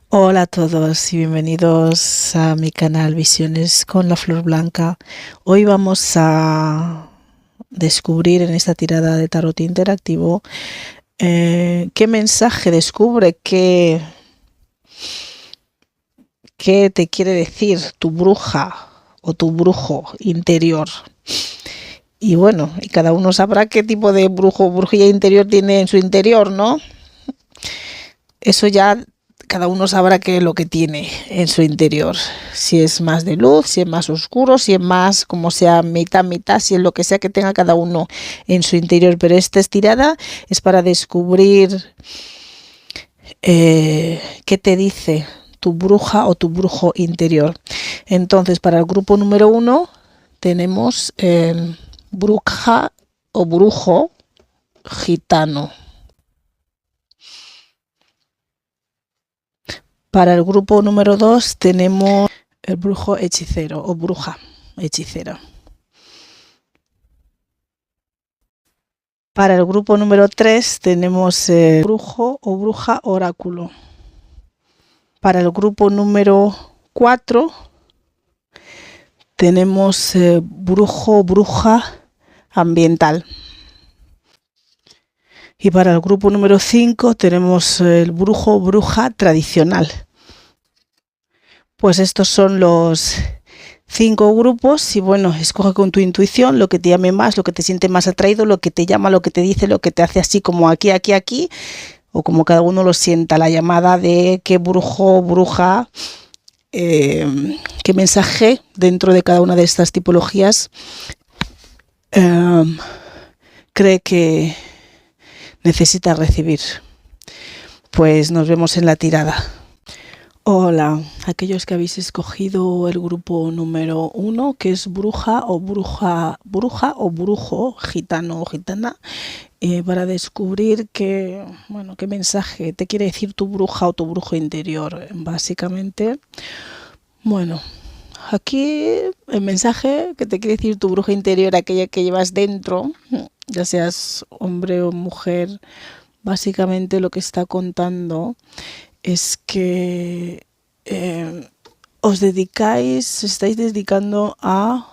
Hola a todos y bienvenidos a mi canal Visiones con la Flor Blanca. Hoy vamos a descubrir en esta tirada de tarot interactivo qué mensaje descubre, qué te quiere decir tu bruja o tu brujo interior. Y bueno, y cada uno sabrá qué tipo de brujo o brujilla interior tiene en su interior, ¿no? Eso ya cada uno sabrá qué es lo que tiene en su interior. Si es más de luz, si es más oscuro, si es más como sea mitad, mitad, si es lo que sea que tenga cada uno en su interior. Pero esta estirada es para descubrir qué te dice tu bruja o tu brujo interior. Entonces, para el grupo número 1 tenemos bruja o brujo gitano. Para el grupo número 2 tenemos el brujo hechicero o bruja hechicera. Para el grupo número 3 tenemos el brujo o bruja oráculo. Para el grupo número 4 tenemos brujo o bruja ambiental. Y para el grupo número 5 tenemos el brujo o bruja tradicional. Pues estos son los 5 grupos y bueno, escoge con tu intuición lo que te llame más, lo que te siente más atraído, lo que te llama, lo que te dice, lo que te hace así como aquí, aquí, aquí, o como cada uno lo sienta, la llamada de qué brujo, bruja, qué mensaje dentro de cada una de estas tipologías cree que necesita recibir. Pues nos vemos en la tirada. Hola, aquellos que habéis escogido el grupo número 1, que es bruja o brujo, gitano o gitana, para descubrir qué mensaje te quiere decir tu bruja o tu brujo interior. Básicamente, bueno, aquí el mensaje que te quiere decir tu bruja interior, aquella que llevas dentro, ya seas hombre o mujer, básicamente lo que está contando es que estáis dedicando a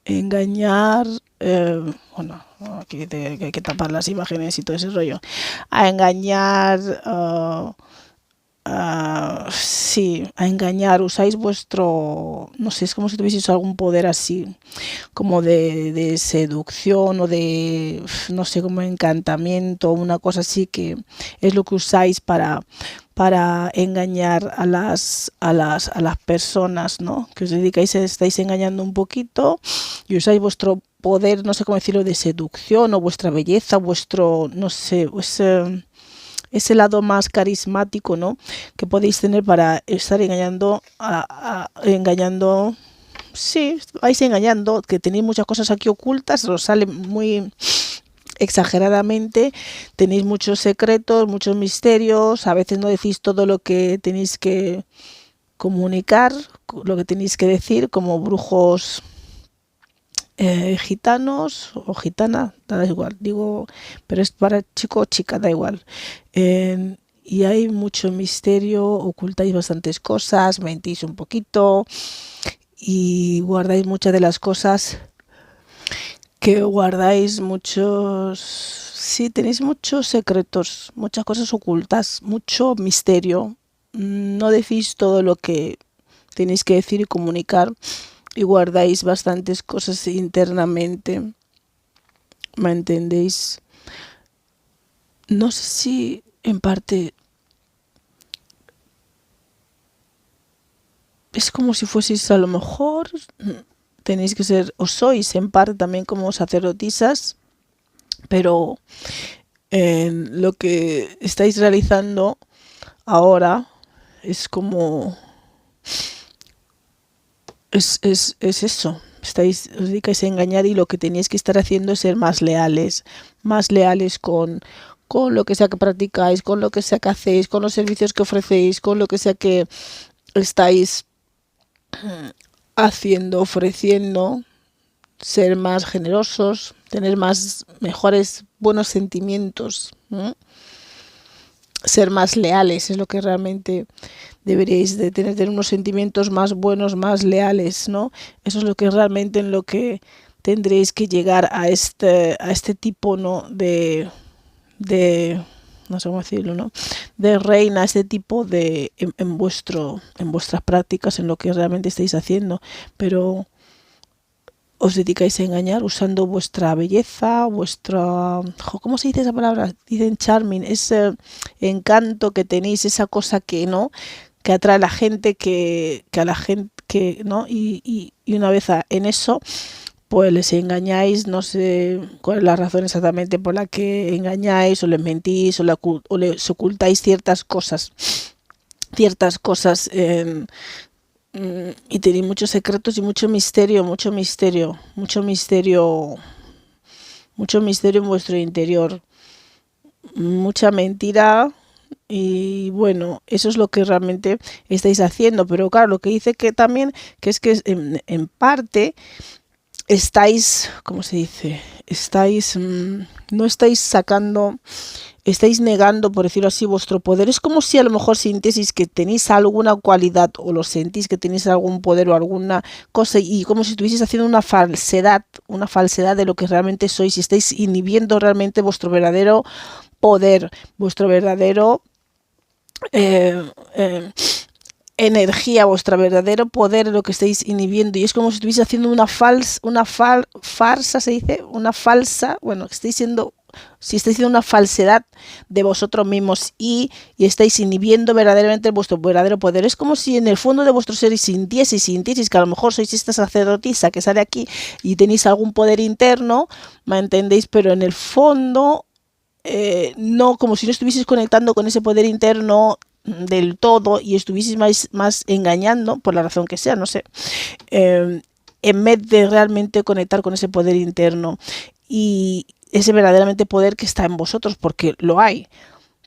engañar, aquí hay que tapar las imágenes y todo ese rollo, a engañar, sí, a engañar, usáis vuestro, no sé, es como si tuvieseis algún poder así, como de seducción o de, no sé, como encantamiento, una cosa así que es lo que usáis para engañar a las personas, ¿no? Que os dedicáis, estáis engañando un poquito y usáis vuestro poder, no sé cómo decirlo, de seducción o vuestra belleza, vuestro, no sé, ese lado más carismático, ¿no? Que podéis tener para estar engañando, engañando. Sí, vais engañando, que tenéis muchas cosas aquí ocultas, os sale muy exageradamente, tenéis muchos secretos, muchos misterios, a veces no decís todo lo que tenéis que comunicar, lo que tenéis que decir, como brujos gitanos o gitana, da igual, digo, pero es para chico o chica, da igual. Y hay mucho misterio, ocultáis bastantes cosas, mentís un poquito y guardáis muchas de las cosas que guardáis, muchos, sí, tenéis muchos secretos, muchas cosas ocultas, mucho misterio. No decís todo lo que tenéis que decir y comunicar y guardáis bastantes cosas internamente. ¿Me entendéis? No sé si en parte es como si fueseis, a lo mejor tenéis que ser, o sois en parte también como sacerdotisas, pero lo que estáis realizando ahora es como es eso, os dedicáis a engañar y lo que tenéis que estar haciendo es ser más leales con lo que sea que practicáis, con lo que sea que hacéis, con los servicios que ofrecéis, con lo que sea que estáis haciendo, ofreciendo, ser más generosos, tener más, mejores, buenos sentimientos, ¿eh? ser más leales, es lo que realmente deberíais de tener unos sentimientos más buenos, más leales, ¿no? Eso es lo que realmente en lo que tendréis que llegar a este tipo, ¿no? De no sé cómo decirlo, ¿no? De reina, este tipo de en vuestras prácticas, en lo que realmente estáis haciendo, pero os dedicáis a engañar usando vuestra belleza, ¿cómo se dice esa palabra? Dicen charming, ese encanto que tenéis, esa cosa que no, que atrae a la gente, que a la gente, que no, y una vez en eso, pues les engañáis, no sé cuál es la razón exactamente por la que engañáis, o les mentís, o les ocultáis ciertas cosas y tenéis muchos secretos y mucho misterio en vuestro interior, mucha mentira. Y bueno, eso es lo que realmente estáis haciendo, pero claro, lo que dice que también, que es que en parte estáis, ¿cómo se dice? No estáis sacando, estáis negando, por decirlo así, vuestro poder. Es como si a lo mejor sintieseis que tenéis alguna cualidad o lo sentís que tenéis algún poder o alguna cosa y como si estuvieseis haciendo una falsedad de lo que realmente sois y estáis inhibiendo realmente vuestro verdadero poder, vuestro verdadero eh, eh, energía, vuestro verdadero poder, lo que estáis inhibiendo, y es como si estuviese haciendo farsa, se dice, una falsa, bueno, estáis siendo, si estáis haciendo una falsedad de vosotros mismos y estáis inhibiendo verdaderamente vuestro verdadero poder. Es como si en el fondo de vuestro ser sintieseis que a lo mejor sois esta sacerdotisa que sale aquí y tenéis algún poder interno, ¿me entendéis? Pero en el fondo no, como si no estuvieseis conectando con ese poder interno del todo y estuvieseis más engañando, por la razón que sea, no sé, en vez de realmente conectar con ese poder interno y ese verdaderamente poder que está en vosotros, porque lo hay,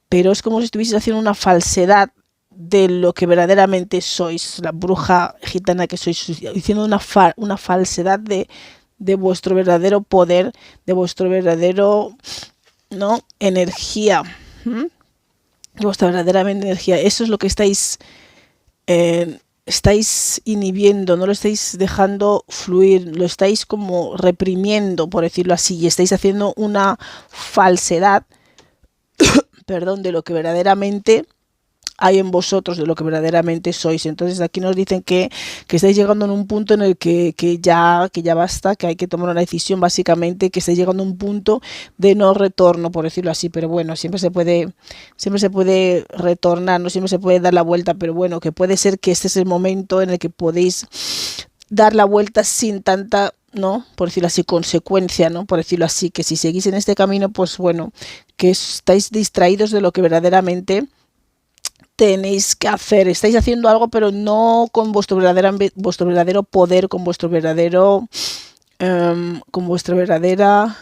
pero es como si estuvieseis haciendo una falsedad de lo que verdaderamente sois, la bruja gitana que sois, diciendo una falsedad de vuestro verdadero poder, de vuestro verdadero, ¿no? Energía, vuestra verdadera energía. Eso es lo que estáis inhibiendo, no lo estáis dejando fluir, lo estáis como reprimiendo, por decirlo así, y estáis haciendo una falsedad, perdón, de lo que verdaderamente hay en vosotros, de lo que verdaderamente sois. Entonces aquí nos dicen que estáis llegando en un punto en el que ya basta, que hay que tomar una decisión, básicamente, que estáis llegando a un punto de no retorno, por decirlo así, pero bueno, siempre se puede retornar, no siempre se puede dar la vuelta, pero bueno, que puede ser que este es el momento en el que podéis dar la vuelta sin tanta, ¿no? Por decirlo así, consecuencia, ¿no? Por decirlo así, que si seguís en este camino, pues bueno, que estáis distraídos de lo que verdaderamente tenéis que hacer. Estáis haciendo algo, pero no con vuestro verdadero poder, con vuestro verdadero, con vuestra verdadera,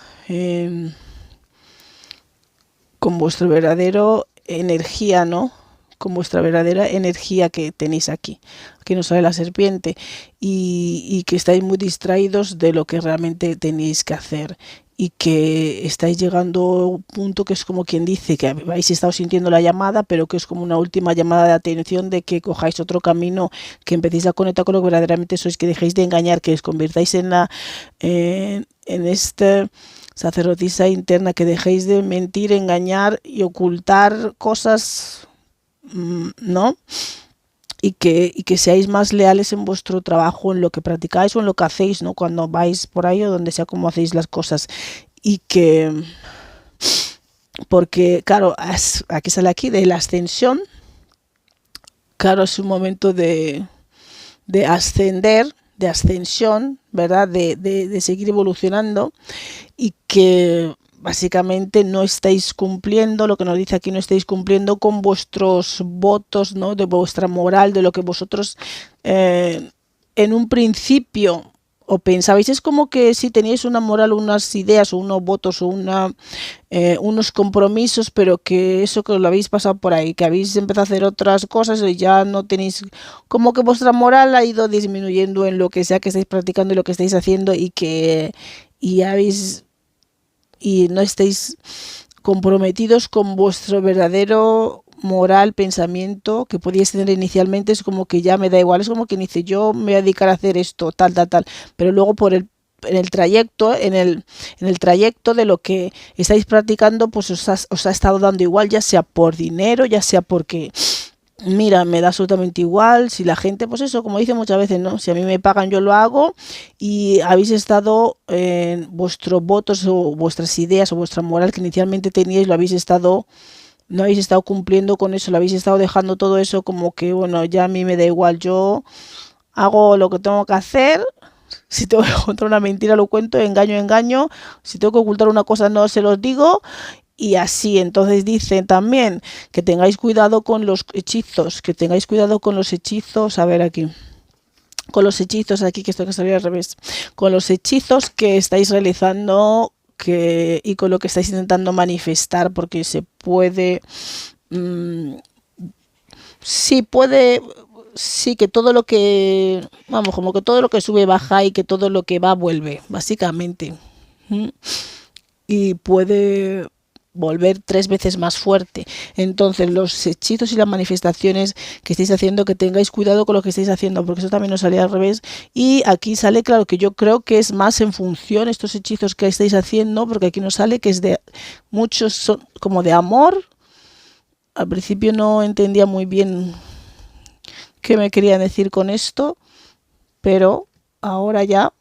con vuestro verdadero energía, ¿no? Con vuestra verdadera energía que tenéis aquí. Aquí nos sale la serpiente y que estáis muy distraídos de lo que realmente tenéis que hacer y que estáis llegando a un punto que es como quien dice que habéis estado sintiendo la llamada, pero que es como una última llamada de atención de que cojáis otro camino, que empecéis a conectar con lo que verdaderamente sois, que dejéis de engañar, que os convirtáis en esta sacerdotisa interna, que dejéis de mentir, engañar y ocultar cosas, ¿no? Y que seáis más leales en vuestro trabajo, en lo que practicáis o en lo que hacéis, ¿no? Cuando vais por ahí o donde sea, como hacéis las cosas. Y que, porque, claro, aquí sale aquí de la ascensión, claro, es un momento de ascender, de ascensión, ¿verdad? De seguir evolucionando y que básicamente no estáis cumpliendo, lo que nos dice aquí, no estáis cumpliendo con vuestros votos, ¿no? De vuestra moral, de lo que vosotros en un principio o pensabais. Es como que si teníais una moral, unas ideas o unos votos o unos compromisos, pero que eso que lo habéis pasado por ahí, que habéis empezado a hacer otras cosas y ya no tenéis, como que vuestra moral ha ido disminuyendo en lo que sea que estáis practicando y lo que estáis haciendo y que y habéis y no estáis comprometidos con vuestro verdadero moral, pensamiento que podíais tener inicialmente. Es como que ya me da igual, es como quien dice, yo me voy a dedicar a hacer esto, tal, tal, tal, pero luego en el trayecto, en el trayecto de lo que estáis practicando, pues os ha estado dando igual, ya sea por dinero, ya sea porque mira, me da absolutamente igual, si la gente, pues eso, como dice muchas veces, ¿no? Si a mí me pagan, yo lo hago, y habéis estado en vuestros votos o vuestras ideas o vuestra moral que inicialmente teníais, no habéis estado cumpliendo con eso, lo habéis estado dejando todo eso como que, bueno, ya a mí me da igual, yo hago lo que tengo que hacer. Si tengo que contar una mentira, lo cuento, engaño, engaño. Si tengo que ocultar una cosa, no se los digo. Y así, entonces dicen también que tengáis cuidado con los hechizos, que tengáis cuidado con los hechizos, a ver aquí, con los hechizos aquí, que esto que salió al revés, con los hechizos que estáis realizando y con lo que estáis intentando manifestar, porque se puede, sí puede, sí que todo lo que, vamos, como que todo lo que sube baja y que todo lo que va vuelve, básicamente. Y puede volver 3 veces más fuerte. Entonces los hechizos y las manifestaciones que estáis haciendo, que tengáis cuidado con lo que estáis haciendo, porque eso también nos sale al revés. Y aquí sale, claro, que yo creo que es más en función estos hechizos que estáis haciendo, porque aquí nos sale que es de muchos, son como de amor. Al principio no entendía muy bien qué me querían decir con esto, pero ahora ya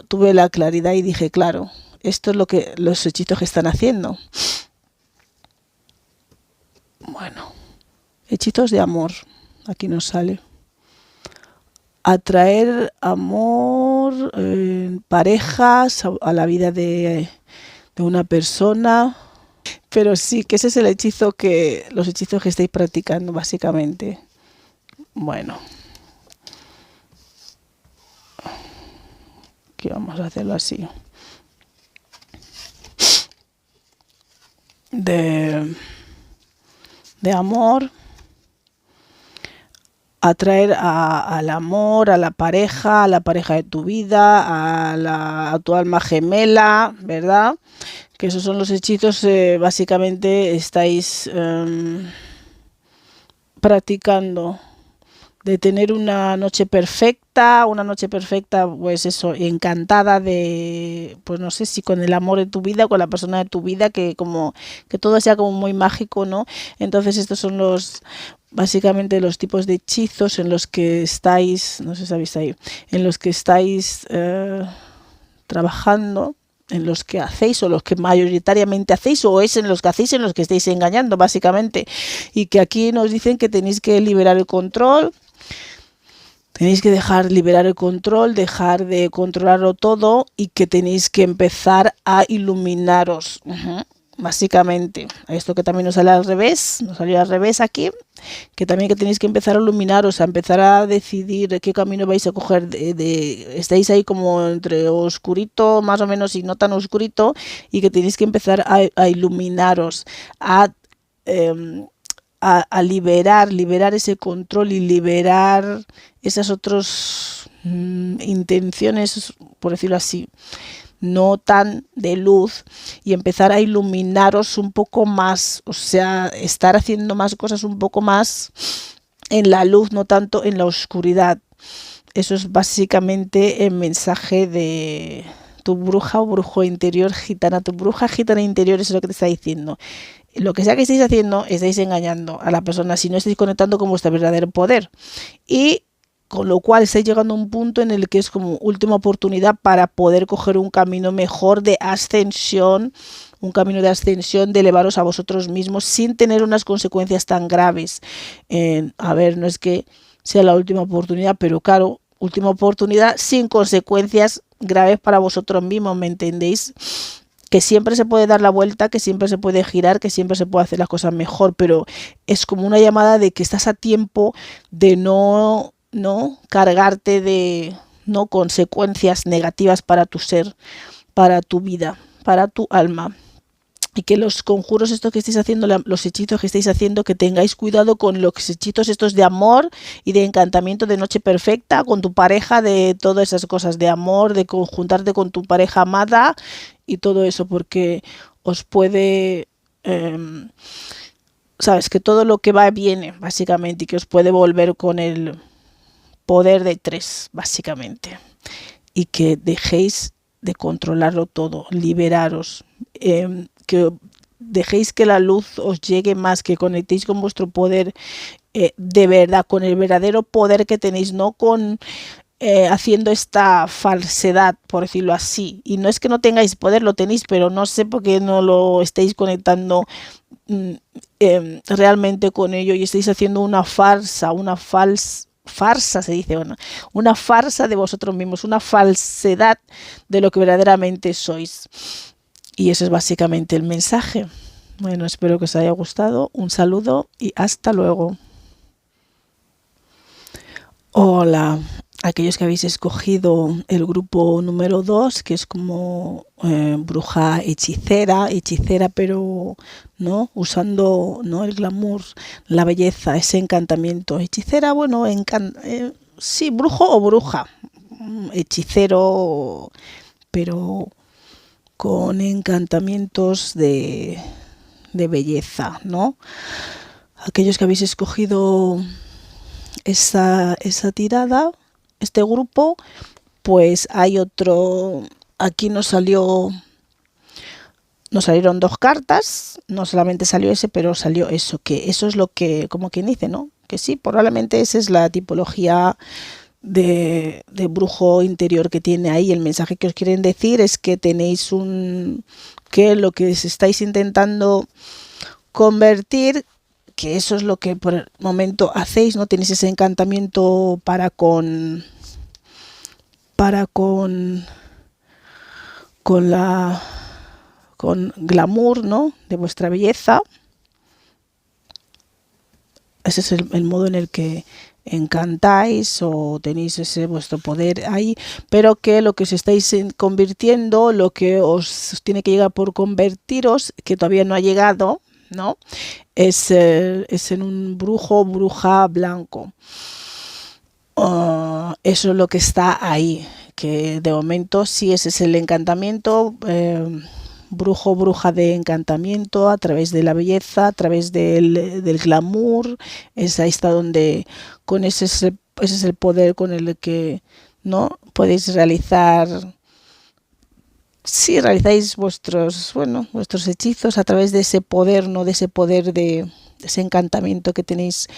tuve la claridad y dije, claro, esto es lo que los hechizos que están haciendo. Bueno, hechizos de amor. Aquí nos sale. Atraer amor, parejas a la vida de una persona. Pero sí, que ese es el hechizo los hechizos que estáis practicando, básicamente. Bueno. Aquí vamos a hacerlo así. De amor, atraer al amor, a la pareja de tu vida, a tu alma gemela, ¿verdad? Que esos son los hechizos, básicamente estáis practicando. De tener una noche perfecta, pues eso, encantada de, pues no sé si con el amor de tu vida, con la persona de tu vida, que todo sea como muy mágico, ¿no? Entonces estos son básicamente los tipos de hechizos en los que estáis, no sé si sabéis ahí, en los que estáis trabajando, en los que hacéis o los que mayoritariamente hacéis, o es en los que hacéis, en los que estáis engañando, básicamente. Y que aquí nos dicen que tenéis que liberar el control. Tenéis que liberar el control, dejar de controlarlo todo, y que tenéis que empezar a iluminaros, básicamente. Esto que también nos sale al revés, nos salió al revés aquí, que también que tenéis que empezar a iluminaros, a empezar a decidir qué camino vais a coger. Estáis ahí como entre oscurito, más o menos, y no tan oscurito, y que tenéis que empezar a iluminaros, a liberar ese control y liberar esas otras intenciones, por decirlo así, no tan de luz, y empezar a iluminaros un poco más, o sea, estar haciendo más cosas un poco más en la luz, no tanto en la oscuridad. Eso es básicamente el mensaje de tu bruja o brujo interior gitana. Tu bruja gitana interior, eso es lo que te está diciendo. Lo que sea que estéis haciendo, estáis engañando a la persona si no estáis conectando con vuestro verdadero poder. Y con lo cual estáis llegando a un punto en el que es como última oportunidad para poder coger un camino mejor de ascensión, de elevaros a vosotros mismos sin tener unas consecuencias tan graves. A ver, no es que sea la última oportunidad, pero claro, última oportunidad sin consecuencias graves para vosotros mismos, ¿me entendéis? Que siempre se puede dar la vuelta, que siempre se puede girar, que siempre se puede hacer las cosas mejor, pero es como una llamada de que estás a tiempo de no cargarte de consecuencias negativas para tu ser, para tu vida, para tu alma. Y que los conjuros estos que estáis haciendo, los hechizos que estáis haciendo, que tengáis cuidado con los hechizos estos de amor y de encantamiento, de noche perfecta, con tu pareja, de todas esas cosas de amor, de conjuntarte con tu pareja amada y todo eso, porque os puede, sabes, que todo lo que va viene, básicamente, y que os puede volver con el poder de 3, básicamente, y que dejéis de controlarlo todo, liberaros, que dejéis que la luz os llegue más, que conectéis con vuestro poder de verdad, con el verdadero poder que tenéis, no con haciendo esta falsedad, por decirlo así. Y no es que no tengáis poder, lo tenéis, pero no sé por qué no lo estáis conectando realmente con ello y estáis haciendo una farsa, farsa se dice, bueno, una farsa de vosotros mismos, una falsedad de lo que verdaderamente sois. Y ese es básicamente el mensaje. Bueno, espero que os haya gustado. Un saludo y hasta luego. Hola, aquellos que habéis escogido el grupo número 2, que es como bruja hechicera, pero no usando no el glamour, la belleza, ese encantamiento. Hechicera, bueno, sí, brujo o bruja, hechicero, pero con encantamientos de belleza, ¿no? Aquellos que habéis escogido esa tirada, este grupo, pues hay otro, aquí nos salieron 2 cartas, no solamente salió ese, pero salió eso, que eso es lo que, como quien dice, ¿no? Que sí, probablemente esa es la tipología de brujo interior que tiene ahí. El mensaje que os quieren decir es que tenéis que lo que estáis intentando convertir, que eso es lo que por el momento hacéis, ¿no? Tenéis ese encantamiento para con glamour, ¿no? De vuestra belleza. Ese es el modo en el que encantáis o tenéis ese vuestro poder ahí, pero que lo que os estáis convirtiendo, lo que os tiene que llegar por convertiros, que todavía no ha llegado, ¿no? Es en un brujo o bruja blanco. Eso es lo que está ahí, que de momento sí, ese es el encantamiento, brujo, bruja de encantamiento a través de la belleza, a través del glamour. Ahí está donde, con ese es el poder con el que, ¿no? Podéis realizar, si realizáis vuestros hechizos a través de ese poder, ¿no? De ese poder de ese encantamiento que tenéis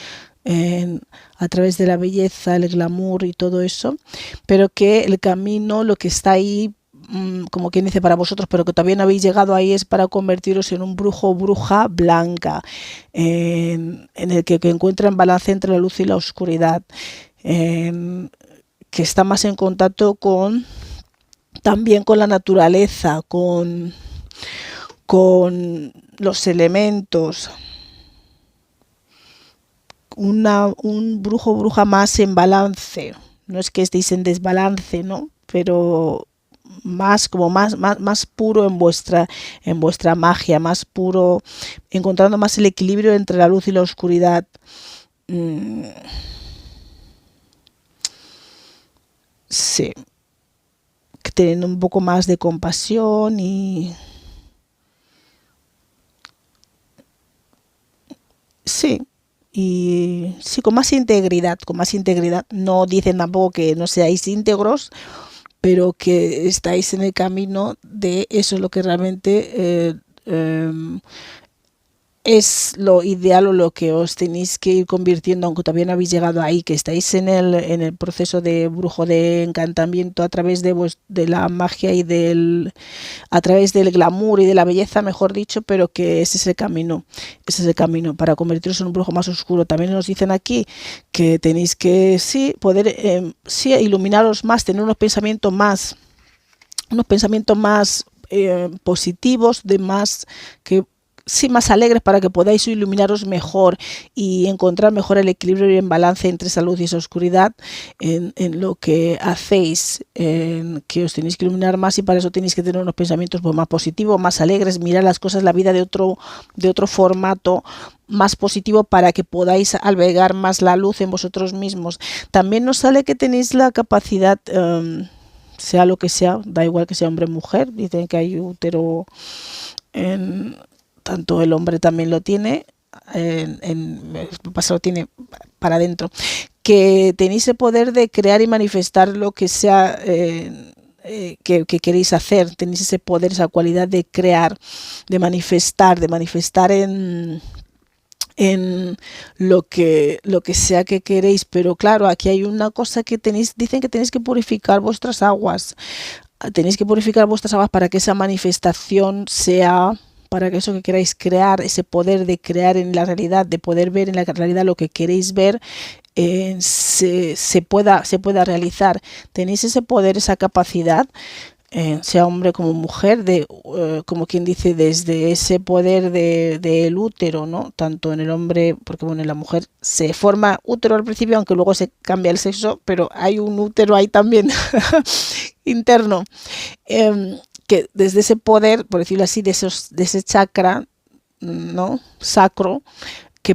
a través de la belleza, el glamour y todo eso, pero que el camino, lo que está ahí, como quien dice, para vosotros, pero que todavía no habéis llegado ahí, es para convertiros en un brujo o bruja blanca, en el que encuentra en balance entre la luz y la oscuridad, que está más en contacto también con la naturaleza, con los elementos, un brujo o bruja más en balance. No es que estéis en desbalance, ¿no? Pero más puro en vuestra magia, más puro, encontrando más el equilibrio entre la luz y la oscuridad. Sí, teniendo un poco más de compasión y sí, con más integridad, No dicen tampoco que no seáis íntegros, pero que estáis en el camino de eso, es lo que realmente es lo ideal o lo que os tenéis que ir convirtiendo, aunque todavía no habéis llegado ahí, que estáis en el proceso de brujo de encantamiento a través de la magia y a través del glamour y de la belleza, mejor dicho, pero que ese es el camino para convertiros en un brujo más oscuro. También nos dicen aquí que tenéis que poder iluminaros más, tener unos pensamientos más positivos, más alegres, para que podáis iluminaros mejor y encontrar mejor el equilibrio y el balance entre esa luz y esa oscuridad en lo que hacéis, que os tenéis que iluminar más, y para eso tenéis que tener unos pensamientos más positivos, más alegres, mirar las cosas, la vida de otro formato más positivo, para que podáis albergar más la luz en vosotros mismos. También nos sale que tenéis la capacidad, sea lo que sea, da igual que sea hombre o mujer, dicen que hay útero tanto el hombre también lo tiene, lo tiene para adentro, que tenéis el poder de crear y manifestar lo que sea que queréis hacer. Tenéis ese poder, esa cualidad de crear, de manifestar en lo que sea que queréis. Pero claro, aquí hay una cosa que dicen que tenéis que purificar vuestras aguas. Tenéis que purificar vuestras aguas para que esa manifestación sea, para que eso que queráis crear, ese poder de crear en la realidad, de poder ver en la realidad lo que queréis ver, se pueda realizar. Tenéis ese poder, esa capacidad, sea hombre como mujer, de como quien dice, desde ese poder del útero, ¿no? Tanto en el hombre, porque bueno, en la mujer se forma útero al principio, aunque luego se cambia el sexo, pero hay un útero ahí también interno, que desde ese poder, por decirlo así, de ese chakra, ¿no? Sacro, que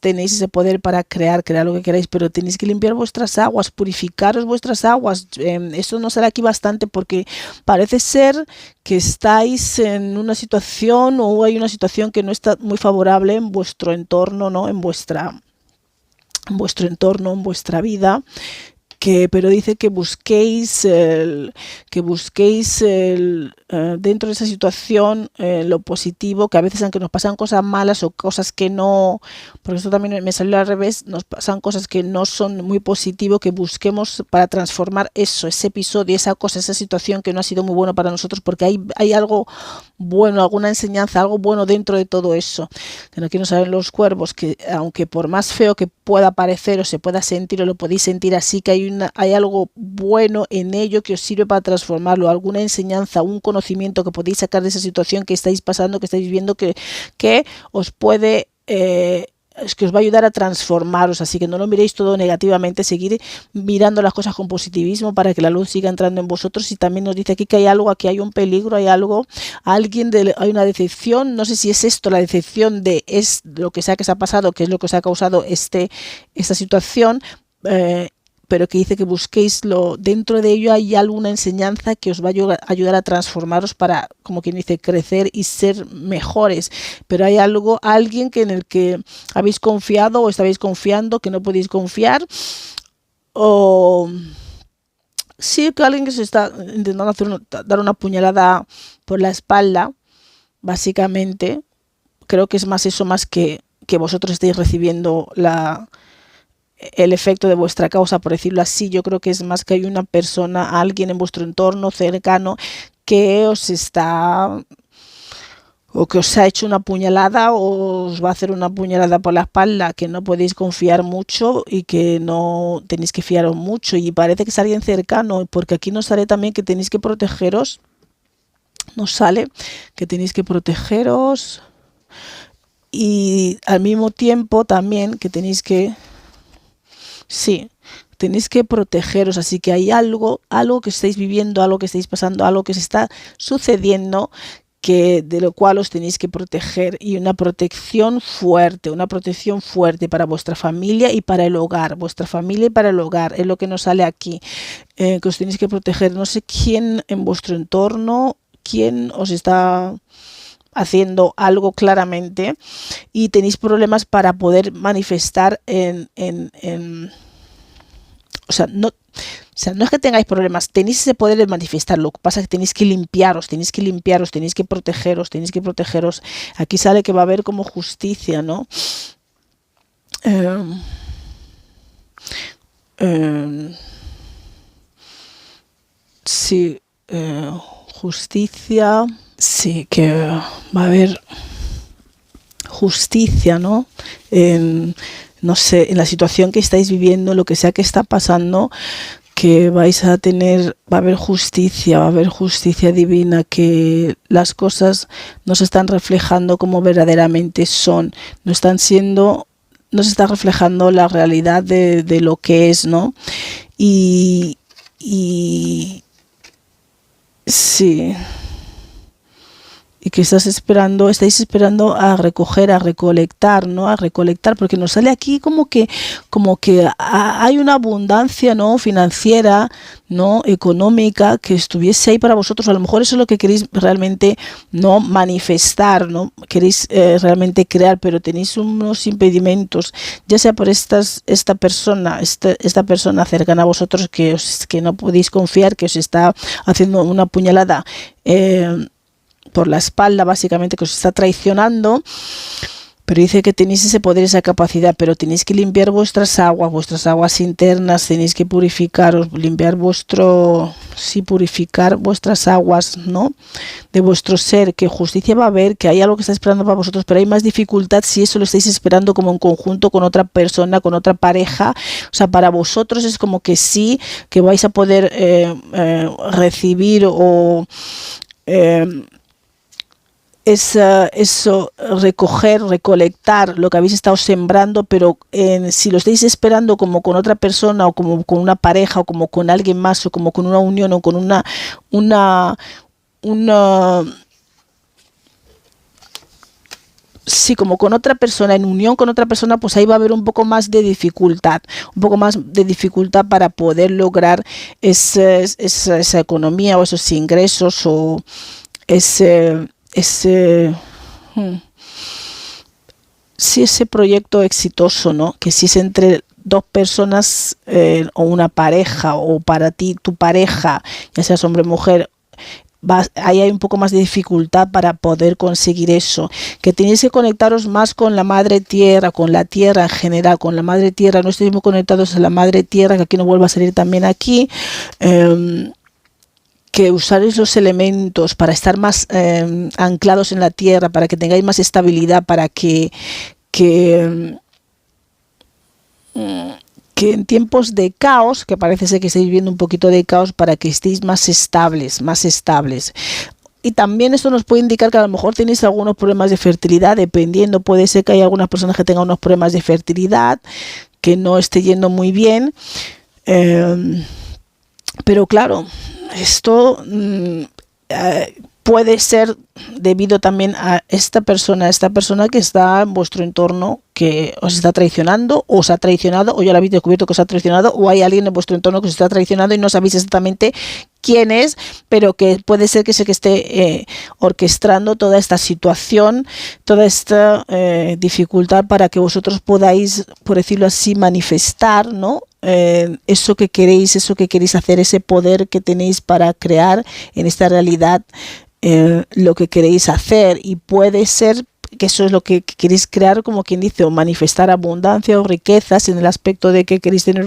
tenéis ese poder para crear lo que queráis, pero tenéis que limpiar vuestras aguas, purificaros vuestras aguas. Eso no será aquí bastante, porque parece ser que estáis en una situación, o hay una situación que no está muy favorable en vuestro entorno, ¿no? En vuestro entorno, en vuestra vida. Pero dice que busquéis dentro de esa situación lo positivo, que a veces, aunque nos pasan cosas malas o cosas que no, porque esto también me salió al revés, nos pasan cosas que no son muy positivas, que busquemos para transformar ese episodio, esa cosa, esa situación que no ha sido muy bueno para nosotros, porque hay algo bueno, alguna enseñanza, algo bueno dentro de todo eso. Que aquí nos salen los cuervos, que aunque por más feo que pueda parecer o se pueda sentir, o lo podéis sentir así, que hay algo bueno en ello que os sirve para transformarlo, alguna enseñanza, un conocimiento que podéis sacar de esa situación que estáis pasando, que estáis viviendo, que os puede que os va a ayudar a transformaros. Así que no lo miréis todo negativamente, seguir mirando las cosas con positivismo para que la luz siga entrando en vosotros. Y también nos dice aquí que hay algo, aquí hay un peligro, hay algo, hay una decepción. No sé si es esto, la decepción de lo que sea que se ha pasado, que es lo que os ha causado esta situación, pero que dice que busquéis dentro de ello hay alguna enseñanza que os va a ayudar a transformaros para, como quien dice, crecer y ser mejores. Pero hay alguien en el que habéis confiado o estabais confiando que no podéis confiar, o sí, que alguien que se está intentando dar una puñalada por la espalda, básicamente. Creo que es más eso, más que vosotros estéis recibiendo el efecto de vuestra causa, por decirlo así. Yo creo que es más que hay una persona, alguien en vuestro entorno cercano que os está, o que os ha hecho una puñalada, o os va a hacer una puñalada por la espalda, que no podéis confiar mucho y que no tenéis que fiaros mucho. Y parece que es alguien cercano, porque aquí nos sale también que tenéis que protegeros, nos sale que tenéis que protegeros, y al mismo tiempo también que tenéis que protegeros. Así que hay algo que estáis viviendo, algo que estáis pasando, algo que se está sucediendo, de lo cual os tenéis que proteger, y una protección fuerte para vuestra familia y para el hogar. Vuestra familia y para el hogar es lo que nos sale aquí, que os tenéis que proteger. No sé quién en vuestro entorno, quién os está haciendo algo claramente, y tenéis problemas para poder manifestar o sea, no es que tengáis problemas, tenéis ese poder de manifestarlo. Lo que pasa es que tenéis que limpiaros, tenéis que protegeros. Aquí sale que va a haber como justicia, ¿no? Sí, justicia, sí, que va a haber justicia, ¿no? No sé, en la situación que estáis viviendo, lo que sea que está pasando, que va a haber justicia divina, que las cosas no se están reflejando como verdaderamente son, no se está reflejando la realidad de lo que es, ¿no? Y sí, y que estáis esperando a recoger, a recolectar, ¿no? A recolectar, porque nos sale aquí como que hay una abundancia, ¿no? Financiera, ¿no? Económica, que estuviese ahí para vosotros. A lo mejor eso es lo que queréis realmente, ¿no? Manifestar, ¿no? Queréis realmente crear, pero tenéis unos impedimentos, ya sea por esta persona cercana a vosotros que no podéis confiar, que os está haciendo una puñalada por la espalda, básicamente, que os está traicionando. Pero dice que tenéis ese poder, esa capacidad, pero tenéis que limpiar vuestras aguas internas, tenéis que purificaros, purificar vuestras aguas, ¿no? De vuestro ser, que justicia va a haber, que hay algo que está esperando para vosotros, pero hay más dificultad si eso lo estáis esperando como en conjunto con otra persona, con otra pareja. O sea, para vosotros es como que sí, que vais a poder recibir o... eso, recolectar lo que habéis estado sembrando, pero si lo estáis esperando como con otra persona o como con una pareja o como con alguien más o como con una unión o con una sí, como con otra persona, en unión con otra persona, pues ahí va a haber un poco más de dificultad, para poder lograr esa economía o esos ingresos o ese proyecto exitoso, ¿no? Que si es entre dos personas o una pareja, o para ti, tu pareja, ya seas hombre o mujer, ahí hay un poco más de dificultad para poder conseguir eso, que tenéis que conectaros más con la madre tierra, con la tierra en general, con la madre tierra. No estemos conectados a la madre tierra, que aquí no vuelva a salir también aquí, que usaréis los elementos para estar más anclados en la tierra, para que tengáis más estabilidad, para que en tiempos de caos, que parece ser que estáis viendo un poquito de caos, para que estéis más estables. Y también esto nos puede indicar que a lo mejor tenéis algunos problemas de fertilidad, dependiendo. Puede ser que hay algunas personas que tengan unos problemas de fertilidad, que no esté yendo muy bien. Pero claro, esto puede ser debido también a esta persona que está en vuestro entorno, que os está traicionando, o os ha traicionado, o ya lo habéis descubierto que os ha traicionado, o hay alguien en vuestro entorno que os está traicionando y no sabéis exactamente quién es, pero que puede ser que esté orquestando toda esta situación, toda esta dificultad, para que vosotros podáis, por decirlo así, manifestar, ¿no? Eso que queréis hacer, ese poder que tenéis para crear en esta realidad lo que queréis hacer. Y puede ser que eso es lo que queréis crear, como quien dice, o manifestar abundancia o riquezas, en el aspecto de que queréis tener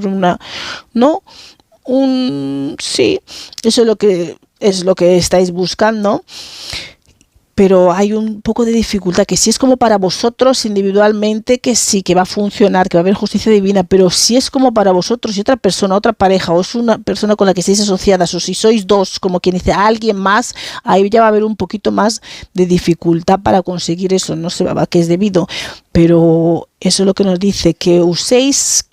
sí, eso es lo que estáis buscando. Pero hay un poco de dificultad, que si es como para vosotros individualmente, que sí, que va a funcionar, que va a haber justicia divina, pero si es como para vosotros y otra persona, otra pareja, o es una persona con la que estáis asociadas, o si sois dos, como quien dice, a alguien más, ahí ya va a haber un poquito más de dificultad para conseguir eso. No sé a qué es debido, pero eso es lo que nos dice, que uséis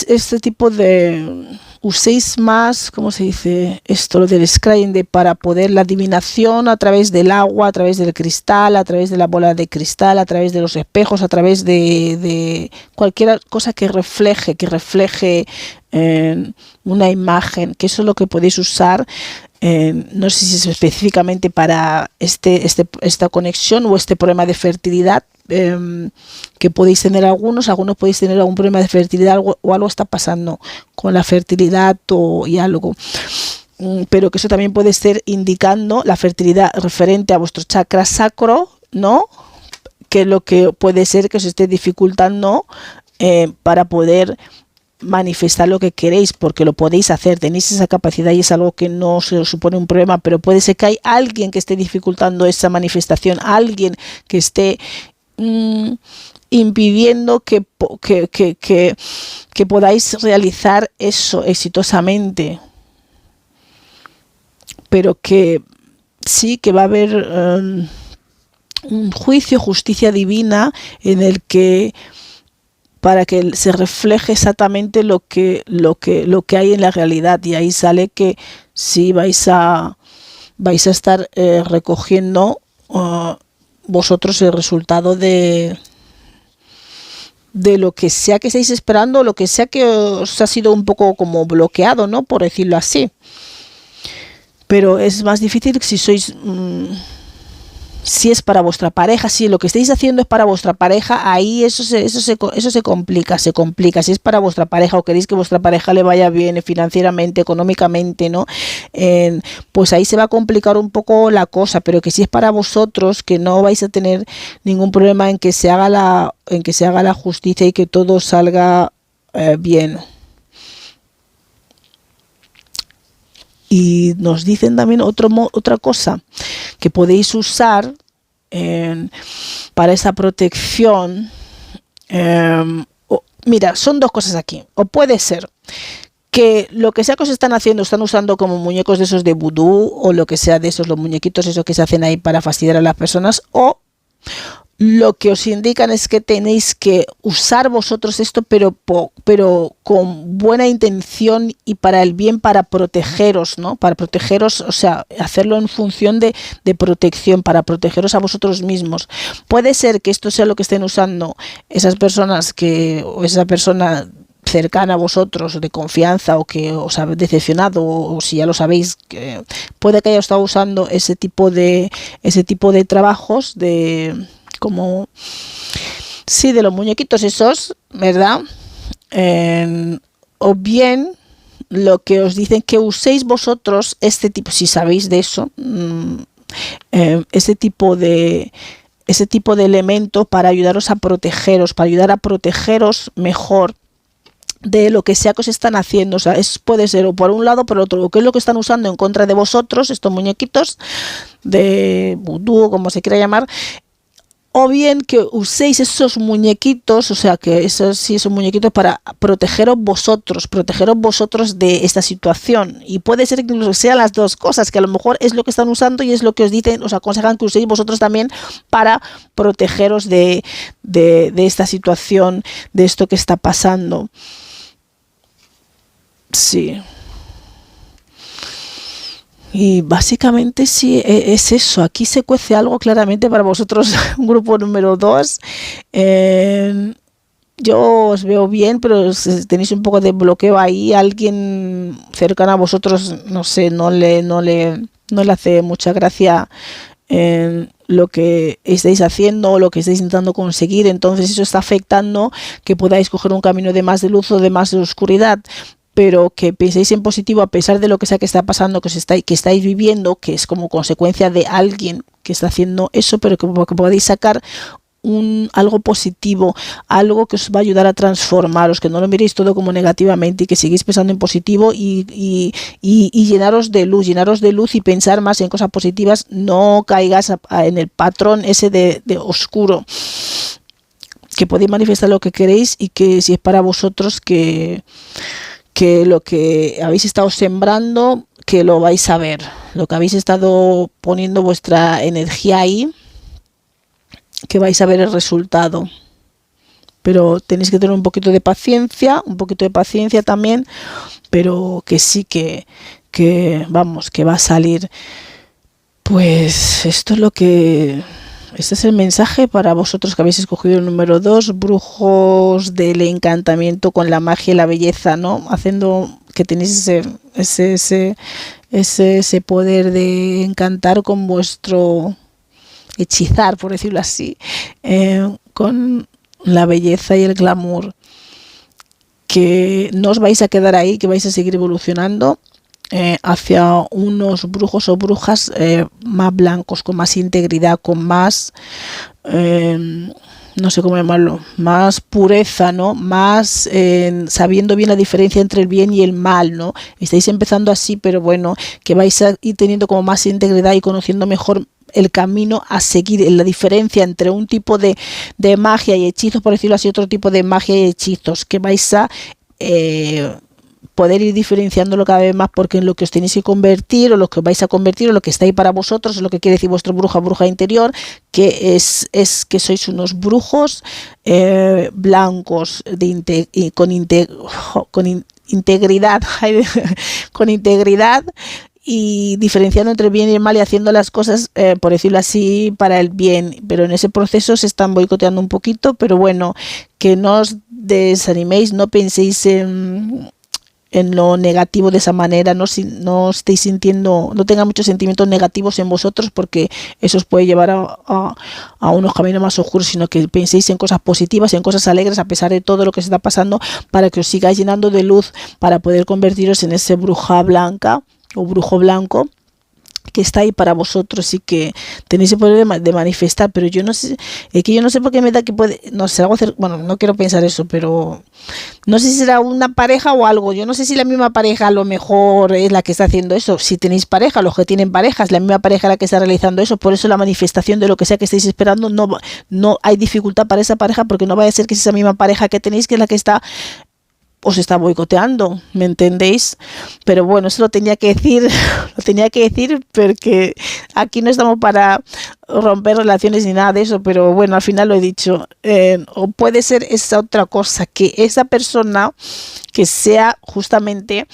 este tipo de... Uséis más, ¿cómo se dice esto? Lo del scrying, para poder la adivinación a través del agua, a través del cristal, a través de la bola de cristal, a través de los espejos, a través de cualquier cosa que refleje una imagen, que eso es lo que podéis usar. No sé si es específicamente para esta conexión o este problema de fertilidad, que podéis tener algunos podéis tener algún problema de fertilidad, o algo está pasando con la fertilidad y algo, pero que eso también puede estar indicando la fertilidad referente a vuestro chakra sacro, ¿no? Que es lo que puede ser que os esté dificultando para poder manifestar lo que queréis, porque lo podéis hacer, tenéis esa capacidad y es algo que no se os supone un problema, pero puede ser que hay alguien que esté dificultando esa manifestación, alguien que esté impidiendo que podáis realizar eso exitosamente, pero que sí, que va a haber un juicio, justicia divina, en el que, para que se refleje exactamente lo que hay en la realidad. Y ahí sale que sí vais a vais a estar recogiendo vosotros el resultado de lo que sea que estáis esperando, lo que sea que os ha sido un poco como bloqueado, ¿no? Por decirlo así. Pero es más difícil si sois... si es para vuestra pareja, si lo que estáis haciendo es para vuestra pareja, ahí eso se complica. Si es para vuestra pareja o queréis que vuestra pareja le vaya bien financieramente, económicamente, ¿no? Pues ahí se va a complicar un poco la cosa, pero que si es para vosotros, que no vais a tener ningún problema en que se haga la justicia y que todo salga bien. Y nos dicen también otra cosa que podéis usar para esa protección. Mira, son dos cosas aquí. O puede ser que lo que sea que os están haciendo, están usando como muñecos de esos de vudú o lo que sea de esos, los muñequitos esos que se hacen ahí para fastidiar a las personas, o lo que os indican es que tenéis que usar vosotros esto, pero con buena intención y para el bien, para protegeros, ¿no? Para protegeros, o sea, hacerlo en función de protección, para protegeros a vosotros mismos. Puede ser que esto sea lo que estén usando esas personas o esa persona cercana a vosotros, de confianza, o que os ha decepcionado, o si ya lo sabéis, puede que haya estado usando ese tipo de trabajos como sí, de los muñequitos esos, ¿verdad? O bien lo que os dicen que uséis vosotros este tipo, si sabéis de eso, ese tipo de elemento para ayudaros a protegeros, para ayudar a protegeros mejor de lo que sea que os están haciendo. O sea, puede ser o por un lado o por otro, o qué es lo que están usando en contra de vosotros, estos muñequitos de vudú, como se quiera llamar, o bien que uséis esos muñequitos, o sea, que esos muñequitos para protegeros vosotros de esta situación. Y puede ser que incluso sean las dos cosas, que a lo mejor es lo que están usando y es lo que os dicen, os aconsejan que uséis vosotros también para protegeros de esta situación, de esto que está pasando. Sí. Y básicamente sí, es eso. Aquí se cuece algo claramente para vosotros, grupo número 2. Yo os veo bien, pero tenéis un poco de bloqueo ahí. Alguien cercano a vosotros, no sé, no le hace mucha gracia lo que estáis haciendo o lo que estáis intentando conseguir. Entonces eso está afectando que podáis coger un camino de más de luz o de más de oscuridad. Pero que penséis en positivo a pesar de lo que sea que está pasando, que estáis viviendo, que es como consecuencia de alguien que está haciendo eso, pero que podéis sacar algo positivo, algo que os va a ayudar a transformaros, que no lo miréis todo como negativamente y que sigáis pensando en positivo y llenaros de luz y pensar más en cosas positivas. No caigas en el patrón ese de oscuro, que podéis manifestar lo que queréis y que si es para vosotros, que lo que habéis estado sembrando, que lo vais a ver, lo que habéis estado poniendo vuestra energía ahí, que vais a ver el resultado. Pero tenéis que tener un poquito de paciencia también, pero que sí que vamos, que va a salir. Pues este es el mensaje para vosotros que habéis escogido el número 2, brujos del encantamiento con la magia y la belleza, ¿no? Haciendo que tenéis ese poder de encantar con vuestro hechizar, por decirlo así, con la belleza y el glamour, que no os vais a quedar ahí, que vais a seguir evolucionando hacia unos brujos o brujas más blancos, con más integridad, con más no sé cómo llamarlo, más pureza, ¿no? Más sabiendo bien la diferencia entre el bien y el mal, ¿no? Estáis empezando así, pero bueno, que vais a ir teniendo como más integridad y conociendo mejor el camino a seguir, la diferencia entre un tipo de magia y hechizos, por decirlo así, otro tipo de magia y hechizos, que vais a poder ir diferenciándolo cada vez más, porque en lo que os tenéis que convertir, o lo que os vais a convertir, o lo que está ahí para vosotros, es lo que quiere decir vuestro bruja interior, que es que sois unos brujos blancos con integridad, con integridad y diferenciando entre el bien y el mal y haciendo las cosas, por decirlo así, para el bien. Pero en ese proceso se están boicoteando un poquito, pero bueno, que no os desaniméis, no penséis en lo negativo de esa manera, no estéis sintiendo, no tenga muchos sentimientos negativos en vosotros, porque eso os puede llevar a unos caminos más oscuros, sino que penséis en cosas positivas, en cosas alegres, a pesar de todo lo que se está pasando, para que os sigáis llenando de luz, para poder convertiros en ese bruja blanca o brujo blanco que está ahí para vosotros y que tenéis el poder de manifestar. Pero yo no sé, es que yo no sé por qué me da que puede, no sé, bueno, no quiero pensar eso, pero no sé si será una pareja o algo. Yo no sé si la misma pareja a lo mejor es la que está haciendo eso. Si tenéis pareja, los que tienen pareja, es la misma pareja la que está realizando eso. Por eso la manifestación de lo que sea que estéis esperando, no hay dificultad para esa pareja, porque no vaya a ser que es esa misma pareja que tenéis que es la que os está boicoteando, ¿me entendéis? Pero bueno, eso lo tenía que decir, lo tenía que decir porque aquí no estamos para romper relaciones ni nada de eso, pero bueno, al final lo he dicho. O puede ser esa otra cosa, que esa persona que sea justamente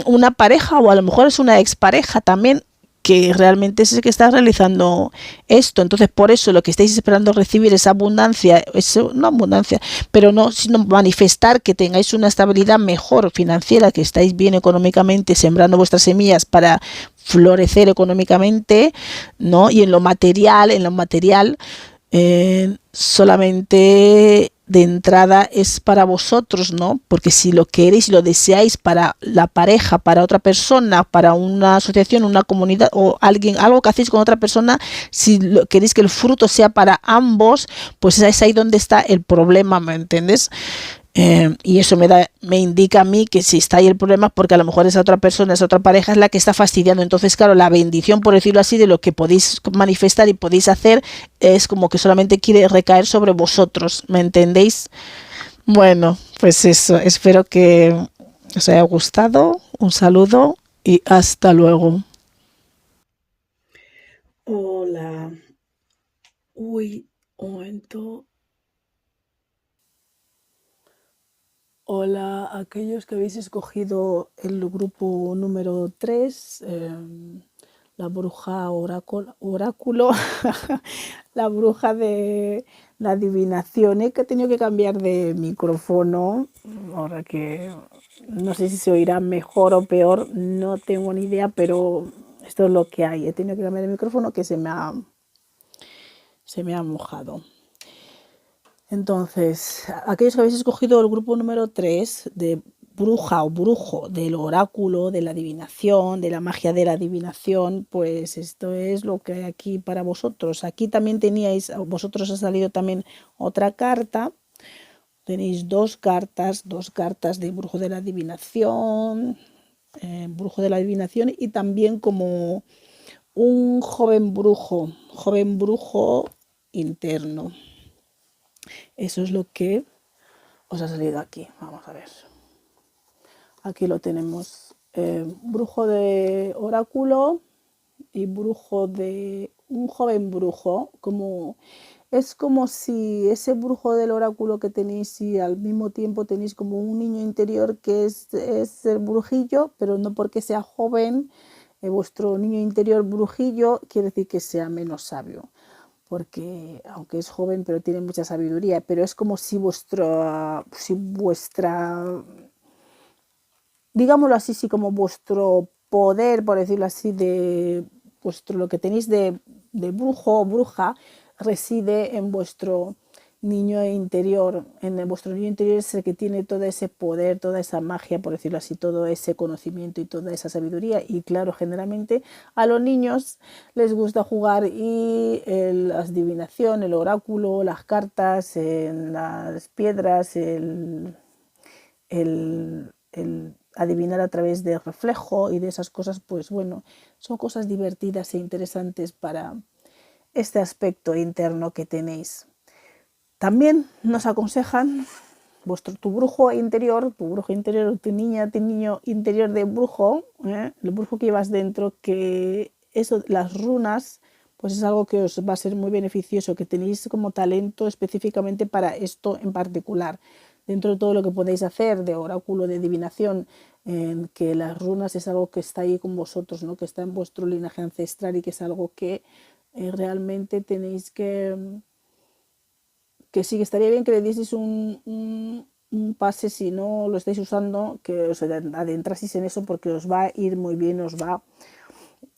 una pareja, o a lo mejor es una expareja también, que realmente es el que está realizando esto. Entonces, por eso lo que estáis esperando recibir esa abundancia, no abundancia, pero no, sino manifestar que tengáis una estabilidad mejor financiera, que estáis bien económicamente, sembrando vuestras semillas para florecer económicamente, ¿no? Y en lo material, solamente de entrada es para vosotros, ¿no? Porque si lo queréis y lo deseáis para la pareja, para otra persona, para una asociación, una comunidad o alguien, algo que hacéis con otra persona, si queréis que el fruto sea para ambos, pues es ahí donde está el problema, ¿me entiendes? Y eso me indica a mí que si está ahí el problema es porque a lo mejor esa otra persona, esa otra pareja es la que está fastidiando. Entonces, claro, la bendición, por decirlo así, de lo que podéis manifestar y podéis hacer es como que solamente quiere recaer sobre vosotros, ¿me entendéis? Bueno, pues eso, espero que os haya gustado. Un saludo y hasta luego. Hola, uy, un momento. Hola a aquellos que habéis escogido el grupo número 3, la bruja oráculo, la bruja de la adivinación. He tenido que cambiar de micrófono, ahora que no sé si se oirá mejor o peor, no tengo ni idea, pero esto es lo que hay. He tenido que cambiar de micrófono que se me ha mojado. Entonces, aquellos que habéis escogido el grupo número 3 de bruja o brujo, del oráculo, de la adivinación, de la magia de la adivinación, pues esto es lo que hay aquí para vosotros. Aquí también teníais, vosotros ha salido también otra carta. Tenéis dos cartas de brujo de la adivinación, y también como un joven brujo interno. Eso es lo que os ha salido aquí. Vamos a ver. Aquí lo tenemos. Brujo de oráculo y brujo de un joven brujo. Es como si ese brujo del oráculo que tenéis y al mismo tiempo tenéis como un niño interior que es el brujillo, pero no porque sea joven. Vuestro niño interior brujillo quiere decir que sea menos sabio, porque aunque es joven pero tiene mucha sabiduría, pero es como si vuestra, digámoslo así, sí, como vuestro poder, por decirlo así, de vuestro, lo que tenéis de brujo o bruja, reside en vuestro niño interior. Vuestro niño interior es el que tiene todo ese poder, toda esa magia, por decirlo así, todo ese conocimiento y toda esa sabiduría. Y claro, generalmente a los niños les gusta jugar y la adivinación, el oráculo, las cartas, las piedras, el adivinar a través de reflejo y de esas cosas, pues bueno, son cosas divertidas e interesantes para este aspecto interno que tenéis. También nos aconsejan tu brujo interior, tu niña, tu niño interior de brujo, el brujo que llevas dentro, que eso, las runas, pues es algo que os va a ser muy beneficioso, que tenéis como talento específicamente para esto en particular. Dentro de todo lo que podéis hacer de oráculo, de adivinación, en que las runas es algo que está ahí con vosotros, ¿no? Que está en vuestro linaje ancestral y que es algo que realmente tenéis que sí, que estaría bien que le dieseis un pase si no lo estáis usando, que os adentraseis en eso porque os va a ir muy bien,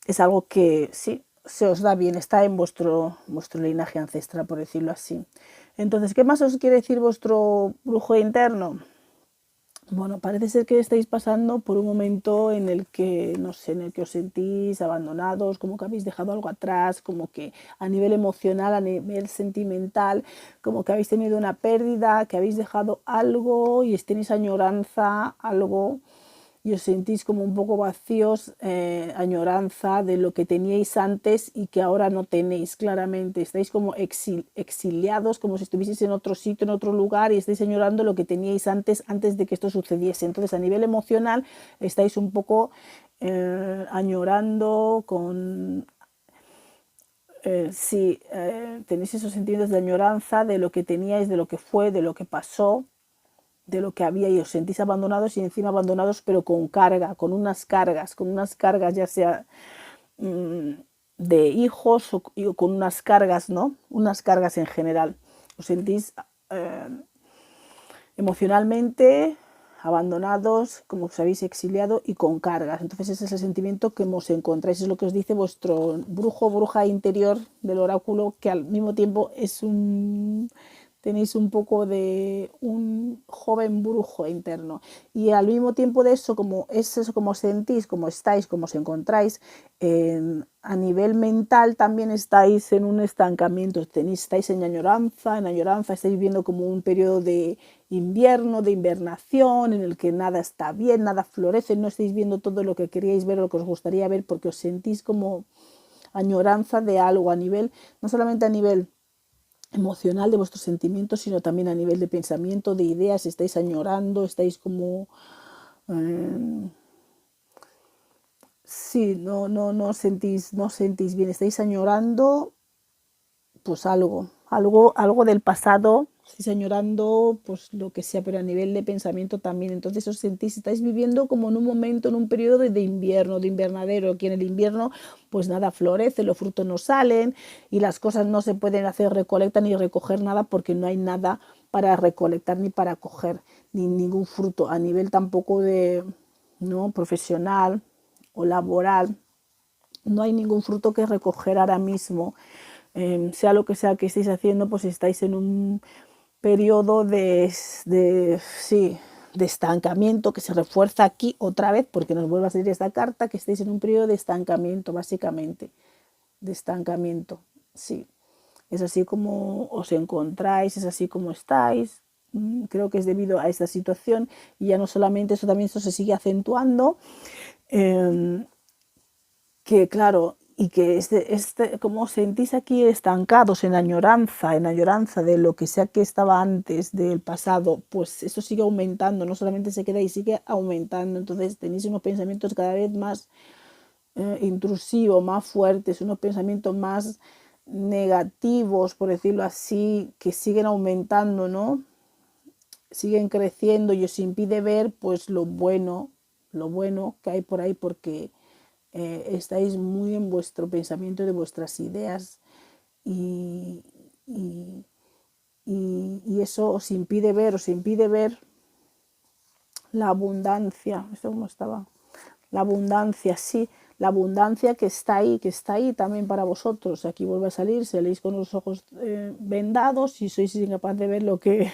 es algo que sí, se os da bien, está en vuestro linaje ancestral, por decirlo así. Entonces, ¿qué más os quiere decir vuestro brujo interno? Bueno, parece ser que estáis pasando por un momento en el que, no sé, en el que os sentís abandonados, como que habéis dejado algo atrás, como que a nivel emocional, a nivel sentimental, como que habéis tenido una pérdida, que habéis dejado algo y tenéis añoranza, algo y os sentís como un poco vacíos, añoranza de lo que teníais antes y que ahora no tenéis claramente. Estáis como exiliados, como si estuvieseis en otro sitio, en otro lugar y estáis añorando lo que teníais antes de que esto sucediese. Entonces, a nivel emocional, estáis un poco añorando con sí, tenéis esos sentimientos de añoranza de lo que teníais, de lo que fue, de lo que pasó, de lo que había y os sentís abandonados y encima abandonados pero con carga, con unas cargas ya sea de hijos o con unas cargas, ¿no? Unas cargas en general. Os sentís eh, emocionalmente abandonados, como os habéis exiliado y con cargas. Entonces ese es el sentimiento que os encontráis, es lo que os dice vuestro brujo, bruja interior del oráculo, que al mismo tiempo es tenéis un poco de un joven brujo interno y al mismo tiempo de eso, como es eso, como os sentís, como estáis, como os encontráis, a nivel mental también estáis en un estancamiento, estáis en añoranza, estáis viviendo como un periodo de invierno, de invernación, en el que nada está bien, nada florece, no estáis viendo todo lo que queríais ver o lo que os gustaría ver porque os sentís como añoranza de algo a nivel, no solamente a nivel emocional de vuestros sentimientos, sino también a nivel de pensamiento, de ideas, estáis añorando, estáis como eh, sí, no sentís bien, estáis añorando pues algo del pasado, estáis añorando pues lo que sea, pero a nivel de pensamiento también. Entonces os sentís, estáis viviendo como en un momento, en un periodo de invierno, de invernadero, aquí en el invierno pues nada florece, los frutos no salen y las cosas no se pueden hacer recolecta ni recoger nada porque no hay nada para recolectar ni para coger, ni ningún fruto, a nivel tampoco de no profesional o laboral no hay ningún fruto que recoger ahora mismo. Sea lo que sea que estéis haciendo, pues estáis en un periodo sí, de estancamiento que se refuerza aquí otra vez, porque nos vuelve a salir esta carta, que estáis en un periodo de estancamiento, básicamente, de estancamiento, sí. Es así como os encontráis, es así como estáis. Creo que es debido a esta situación y ya no solamente eso, también eso se sigue acentuando. Que claro, y que como os sentís aquí estancados en añoranza de lo que sea que estaba antes del pasado, pues eso sigue aumentando, no solamente se queda ahí, sigue aumentando. Entonces tenéis unos pensamientos cada vez más intrusivos, más fuertes, unos pensamientos más negativos, por decirlo así, que siguen aumentando, ¿no? Siguen creciendo y os impide ver pues lo bueno que hay por ahí porque estáis muy en vuestro pensamiento de vuestras ideas y, y, y eso os impide ver la abundancia, ¿esto cómo estaba? La abundancia, sí, la abundancia que está ahí también para vosotros. Aquí vuelve a salir, si leéis con los ojos vendados y sois incapaz de ver lo que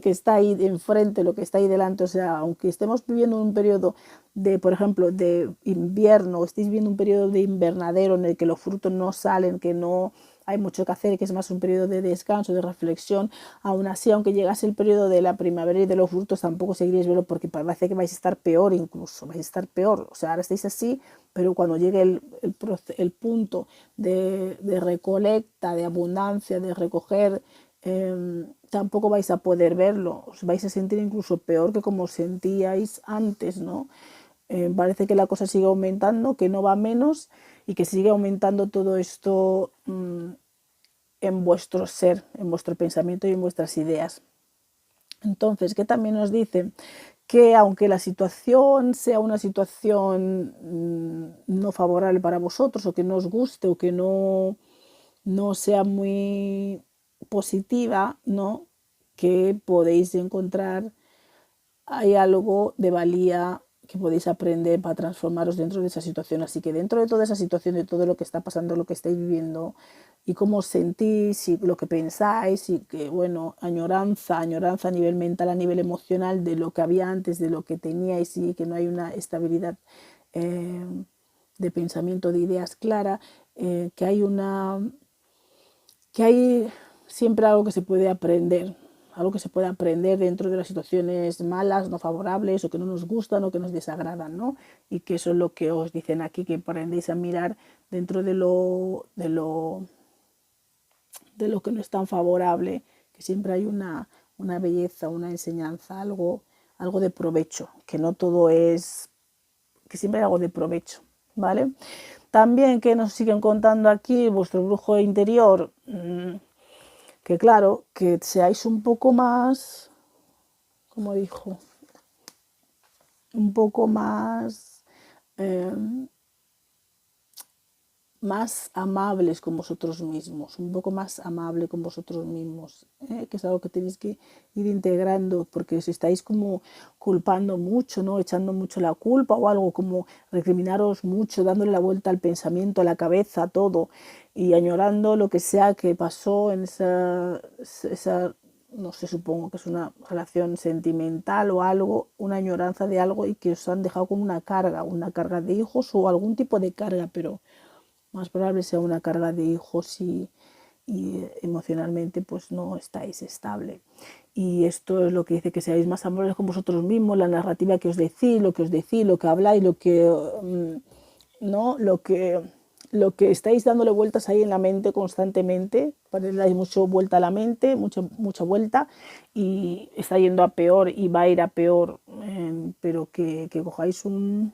está ahí enfrente, lo que está ahí delante. O sea, aunque estemos viviendo un periodo de, por ejemplo, de invierno, estéis viendo un periodo de invernadero en el que los frutos no salen, que no hay mucho que hacer, que es más un periodo de descanso, de reflexión. Aún así, aunque llegase el periodo de la primavera y de los frutos, tampoco seguiréis verlo porque parece que vais a estar peor incluso, vais a estar peor. O sea, ahora estáis así, pero cuando llegue el punto de recolecta, de abundancia, de recoger, tampoco vais a poder verlo. Os vais a sentir incluso peor que como os sentíais antes, ¿no? Parece que la cosa sigue aumentando, que no va menos y que sigue aumentando todo esto en vuestro ser, en vuestro pensamiento y en vuestras ideas. Entonces, ¿qué también nos dice? que aunque la situación sea una situación no favorable para vosotros, o que no os guste, o que no sea muy positiva, ¿no? Que podéis encontrar, hay algo de valía que podéis aprender para transformaros dentro de esa situación. Así que dentro de toda esa situación, de todo lo que está pasando, lo que estáis viviendo, y cómo os sentís, y lo que pensáis, y que, bueno, añoranza a nivel mental, a nivel emocional, de lo que había antes, de lo que teníais, y que no hay una estabilidad de pensamiento, de ideas clara, que hay siempre algo que se puede aprender, algo que se puede aprender dentro de las situaciones malas, no favorables, o que no nos gustan, o que nos desagradan, ¿no? Y que eso es lo que os dicen aquí, que aprendéis a mirar dentro de lo que no es tan favorable, que siempre hay una belleza, una enseñanza, algo de provecho, que no todo es, que siempre hay algo de provecho, ¿vale? También, que nos siguen contando aquí, vuestro brujo interior, que claro, que seáis un poco más, como dijo, un poco eh, más amables con vosotros mismos, un poco más amable con vosotros mismos, que es algo que tenéis que ir integrando, porque si estáis como culpando mucho, ¿no? Echando mucho la culpa o algo, como recriminaros mucho, dándole la vuelta al pensamiento, a la cabeza, a todo, y añorando lo que sea que pasó en esa, no sé, supongo que es una relación sentimental o algo, una añoranza de algo, y que os han dejado con una carga de hijos o algún tipo de carga, pero más probable sea una carga de hijos, y emocionalmente pues no estáis estable. Y esto es lo que dice, que seáis más amables con vosotros mismos, la narrativa que os decís, lo que habláis, ¿no? Lo que estáis dándole vueltas ahí en la mente constantemente, le dais mucho vuelta a la mente, mucha vuelta, y está yendo a peor y va a ir a peor, pero que cojáis un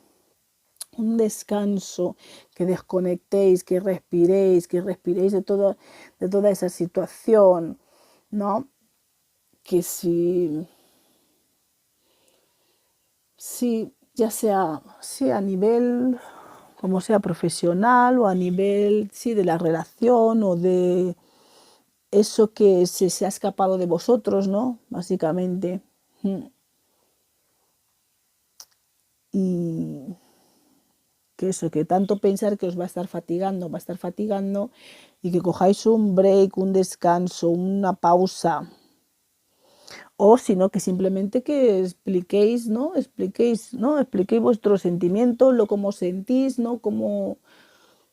descanso, que desconectéis, que respiréis de toda esa situación, ¿no? Que si ya sea, sí, a nivel, como sea, profesional, o a nivel, sí, de la relación, o de eso que se ha escapado de vosotros, ¿no? Básicamente. Y que eso, que tanto pensar que os va a estar fatigando, y que cojáis un break, un descanso, una pausa, o sino que simplemente que expliquéis, ¿no? Expliquéis vuestros sentimientos, lo cómo sentís, ¿no? Cómo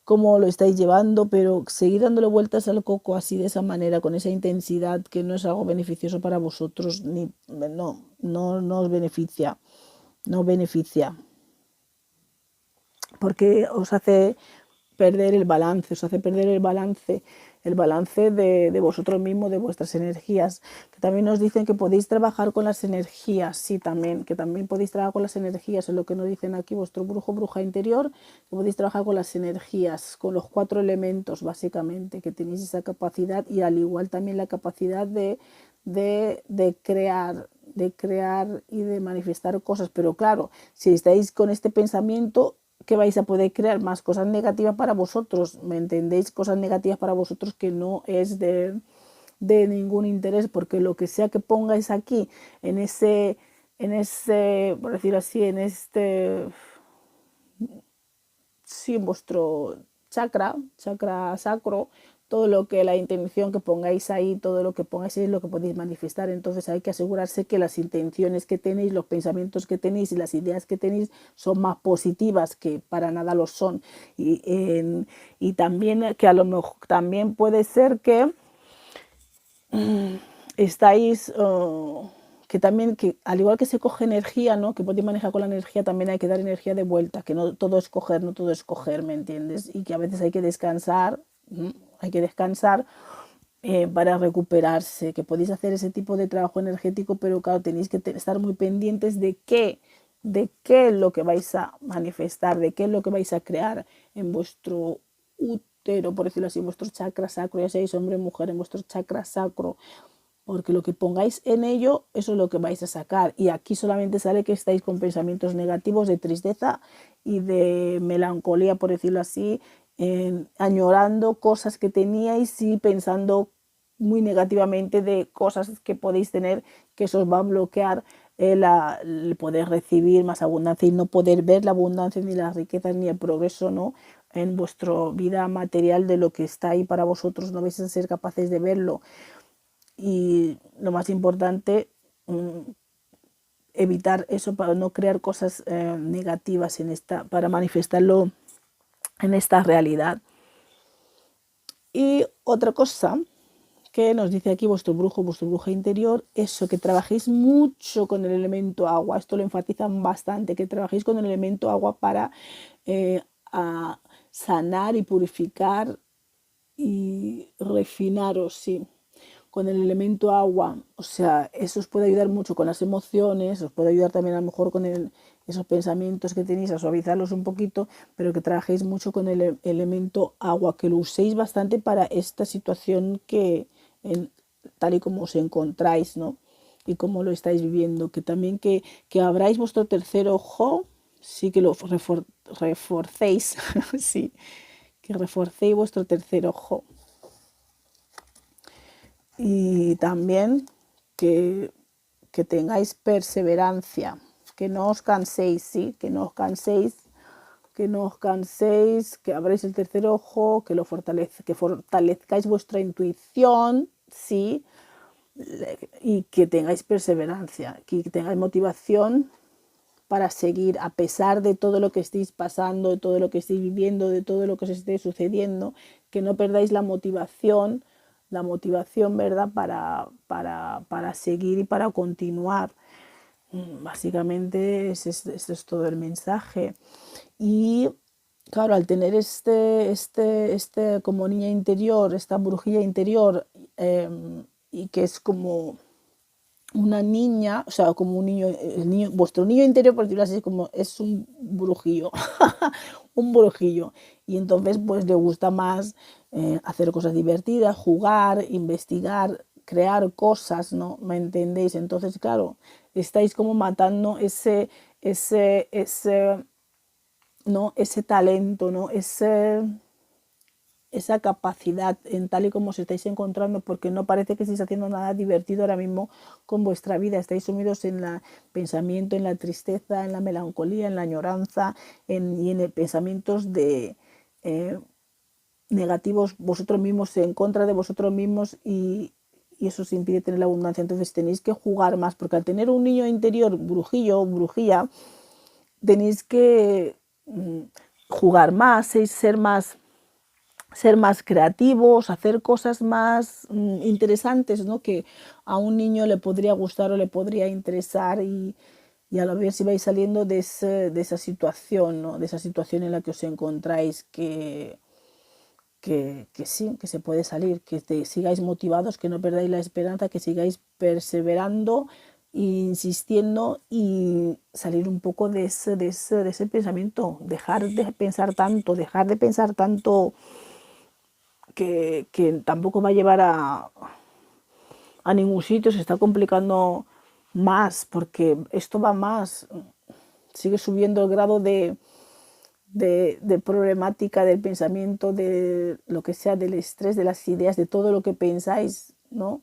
lo estáis llevando, pero seguid dándole vueltas al coco así, de esa manera, con esa intensidad, que no es algo beneficioso para vosotros, no os beneficia, no beneficia, porque os hace perder el balance, el balance de vosotros mismos, de vuestras energías. Que también nos dicen que podéis trabajar con las energías, sí, también, que también podéis trabajar con las energías, es lo que nos dicen aquí, vuestro brujo, bruja interior, que podéis trabajar con las energías, con los 4 elementos, básicamente, que tenéis esa capacidad, y al igual también la capacidad de crear y de manifestar cosas. Pero claro, si estáis con este pensamiento, que vais a poder crear más cosas negativas para vosotros, ¿me entendéis? Cosas negativas para vosotros, que no es de ningún interés, porque lo que sea que pongáis aquí, por decirlo así, sí, en vuestro chakra sacro, todo lo que la intención que pongáis ahí, todo lo que pongáis ahí es lo que podéis manifestar. Entonces hay que asegurarse que las intenciones que tenéis, los pensamientos que tenéis y las ideas que tenéis son más positivas, que para nada lo son. Y también, que a lo mejor también puede ser que estáis, que también, que al igual que se coge energía, ¿no? Que podéis manejar con la energía, también hay que dar energía de vuelta, que no todo es coger, no todo es coger, ¿me entiendes? Y que a veces hay que descansar, para recuperarse, que podéis hacer ese tipo de trabajo energético, pero claro, tenéis que estar muy pendientes de qué es lo que vais a manifestar, de qué es lo que vais a crear en vuestro útero, por decirlo así, en vuestro chakra sacro, ya seáis hombre o mujer, en vuestro chakra sacro, porque lo que pongáis en ello, eso es lo que vais a sacar. Y aquí solamente sale que estáis con pensamientos negativos de tristeza y de melancolía, por decirlo así, añorando cosas que teníais y pensando muy negativamente de cosas que podéis tener, que eso os va a bloquear el poder recibir más abundancia y no poder ver la abundancia ni las riquezas ni el progreso, ¿no?, en vuestra vida material de lo que está ahí para vosotros. No vais a ser capaces de verlo. Y lo más importante, evitar eso para no crear cosas negativas para manifestarlo en esta realidad. Y otra cosa que nos dice aquí vuestro brujo, vuestra bruja interior, eso, que trabajéis mucho con el elemento agua. Esto lo enfatizan bastante, que trabajéis con el elemento agua para a sanar y purificar y refinaros, sí, con el elemento agua. O sea, eso os puede ayudar mucho con las emociones, os puede ayudar también a lo mejor con esos pensamientos que tenéis, a suavizarlos un poquito, pero que trabajéis mucho con el elemento agua, que lo uséis bastante para esta situación tal y como os encontráis, ¿no? Y cómo lo estáis viviendo. Que también que abráis vuestro tercer ojo, sí, que lo reforcéis, sí, que reforcéis vuestro tercer ojo. Y también que tengáis perseverancia, que no os canséis, ¿sí? Que no os canséis, que abráis el tercer ojo, que fortalezcáis vuestra intuición, ¿sí? Y que tengáis perseverancia, que tengáis motivación para seguir a pesar de todo lo que estéis pasando, de todo lo que estéis viviendo, de todo lo que os esté sucediendo, que no perdáis la motivación, ¿verdad?, para seguir y para continuar. Básicamente este es todo el mensaje. Y claro, al tener como niña interior, esta brujilla interior, y que es como una niña, o sea, como un niño, vuestro niño interior, por decirlo así, como es un brujillo, un brujillo. Y entonces pues le gusta más hacer cosas divertidas, jugar, investigar, crear cosas, ¿no? ¿Me entendéis? Entonces, claro, estáis como matando ¿no?, ese talento, ¿no?, esa capacidad en tal y como os estáis encontrando, porque no parece que estéis haciendo nada divertido ahora mismo con vuestra vida. Estáis sumidos en el pensamiento, en la tristeza, en la melancolía, en la añoranza y en pensamientos negativos vosotros mismos, en contra de vosotros mismos, y eso os impide tener la abundancia. Entonces tenéis que jugar más, porque al tener un niño interior brujillo o brujilla, tenéis que jugar más, ser más creativos, hacer cosas más interesantes, ¿no?, que a un niño le podría gustar o le podría interesar, y a la vez si vais saliendo de esa situación, ¿no?, de esa situación en la que os encontráis, que sí, que se puede salir, que sigáis motivados, que no perdáis la esperanza, que sigáis perseverando, insistiendo, y salir un poco de ese pensamiento, dejar de pensar tanto que tampoco va a llevar a ningún sitio. Se está complicando más, porque esto va más, sigue subiendo el grado de problemática del pensamiento, de lo que sea, del estrés, de las ideas, de todo lo que pensáis, ¿no?,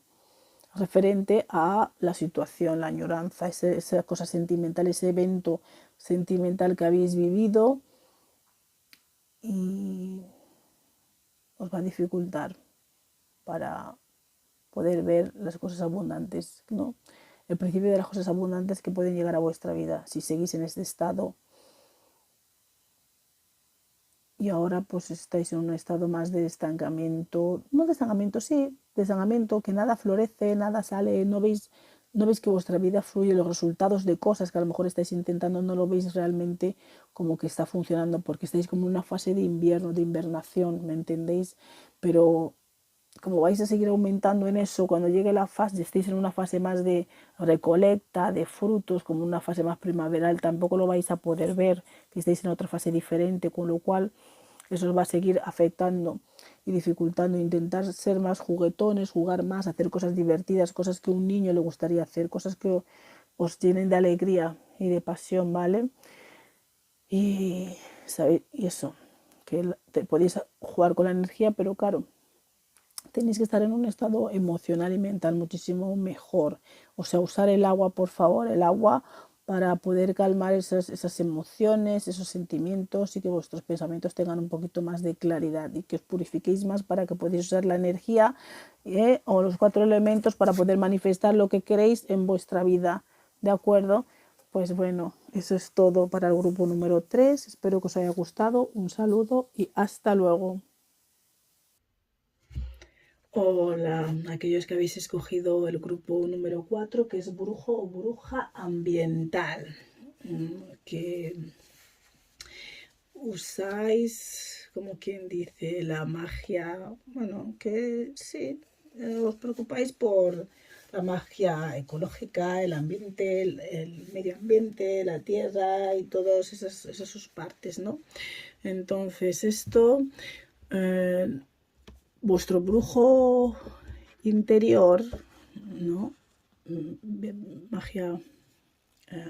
referente a la situación, la añoranza, esa cosa sentimental, ese evento sentimental que habéis vivido, y os va a dificultar para poder ver las cosas abundantes, ¿no?, el principio de las cosas abundantes que pueden llegar a vuestra vida si seguís en este estado. Y ahora pues estáis en un estado más de estancamiento, no de estancamiento, sí, de estancamiento, que nada florece, nada sale, no veis que vuestra vida fluye, los resultados de cosas que a lo mejor estáis intentando no lo veis realmente como que está funcionando, porque estáis como en una fase de invierno, de invernación, ¿me entendéis? Pero como vais a seguir aumentando en eso, cuando llegue la fase, estéis en una fase más de recolecta, de frutos, como una fase más primaveral, tampoco lo vais a poder ver, que estéis en otra fase diferente, con lo cual eso os va a seguir afectando. y dificultando, intentar ser más juguetones, jugar más, hacer cosas divertidas, cosas que a un niño le gustaría hacer, cosas que os llenen de alegría y de pasión, ¿vale? Y, y eso, que te podéis jugar con la energía, pero claro, tenéis que estar en un estado emocional y mental muchísimo mejor. O sea, usar el agua, por favor, el agua para poder calmar esas emociones, esos sentimientos y que vuestros pensamientos tengan un poquito más de claridad y que os purifiquéis más para que podáis usar la energía o los 4 elementos para poder manifestar lo que queréis en vuestra vida. ¿De acuerdo? Pues bueno, eso es todo para el grupo número 3. Espero que os haya gustado. Un saludo y hasta luego. Hola, aquellos que habéis escogido el grupo número 4, que es brujo o bruja ambiental, que usáis, como quien dice, la magia, bueno, que sí, os preocupáis por la magia ecológica, el ambiente, el medio ambiente, la tierra y todas esas partes, ¿no? Entonces esto... vuestro brujo interior, ¿no? Magia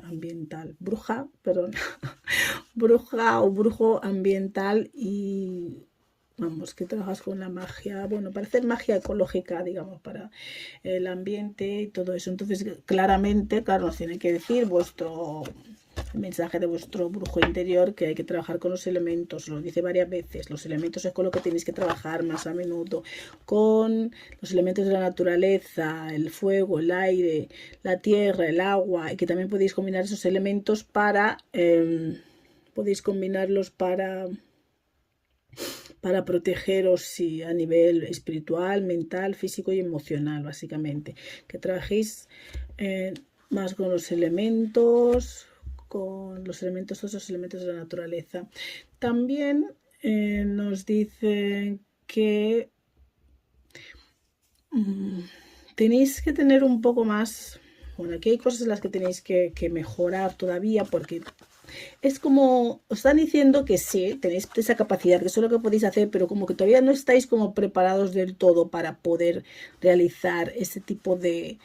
ambiental, bruja, perdón, bruja o brujo ambiental y vamos, que trabajas con la magia, bueno, para hacer magia ecológica, digamos, para el ambiente y todo eso. Entonces, claramente, claro, nos tiene que decir vuestro el mensaje de vuestro brujo interior que hay que trabajar con los elementos, lo dice varias veces, los elementos es con lo que tenéis que trabajar más a menudo, con los elementos de la naturaleza, el fuego, el aire, la tierra, el agua, y que también podéis combinar esos elementos podéis combinarlos para protegeros sí, a nivel espiritual, mental, físico y emocional, básicamente. Que trabajéis más con los elementos, todos los elementos de la naturaleza. También nos dicen que tenéis que tener un poco más, bueno, aquí hay cosas en las que tenéis que mejorar todavía porque es como, os están diciendo que sí, tenéis esa capacidad, que eso es lo que podéis hacer, pero como que todavía no estáis como preparados del todo para poder realizar ese tipo de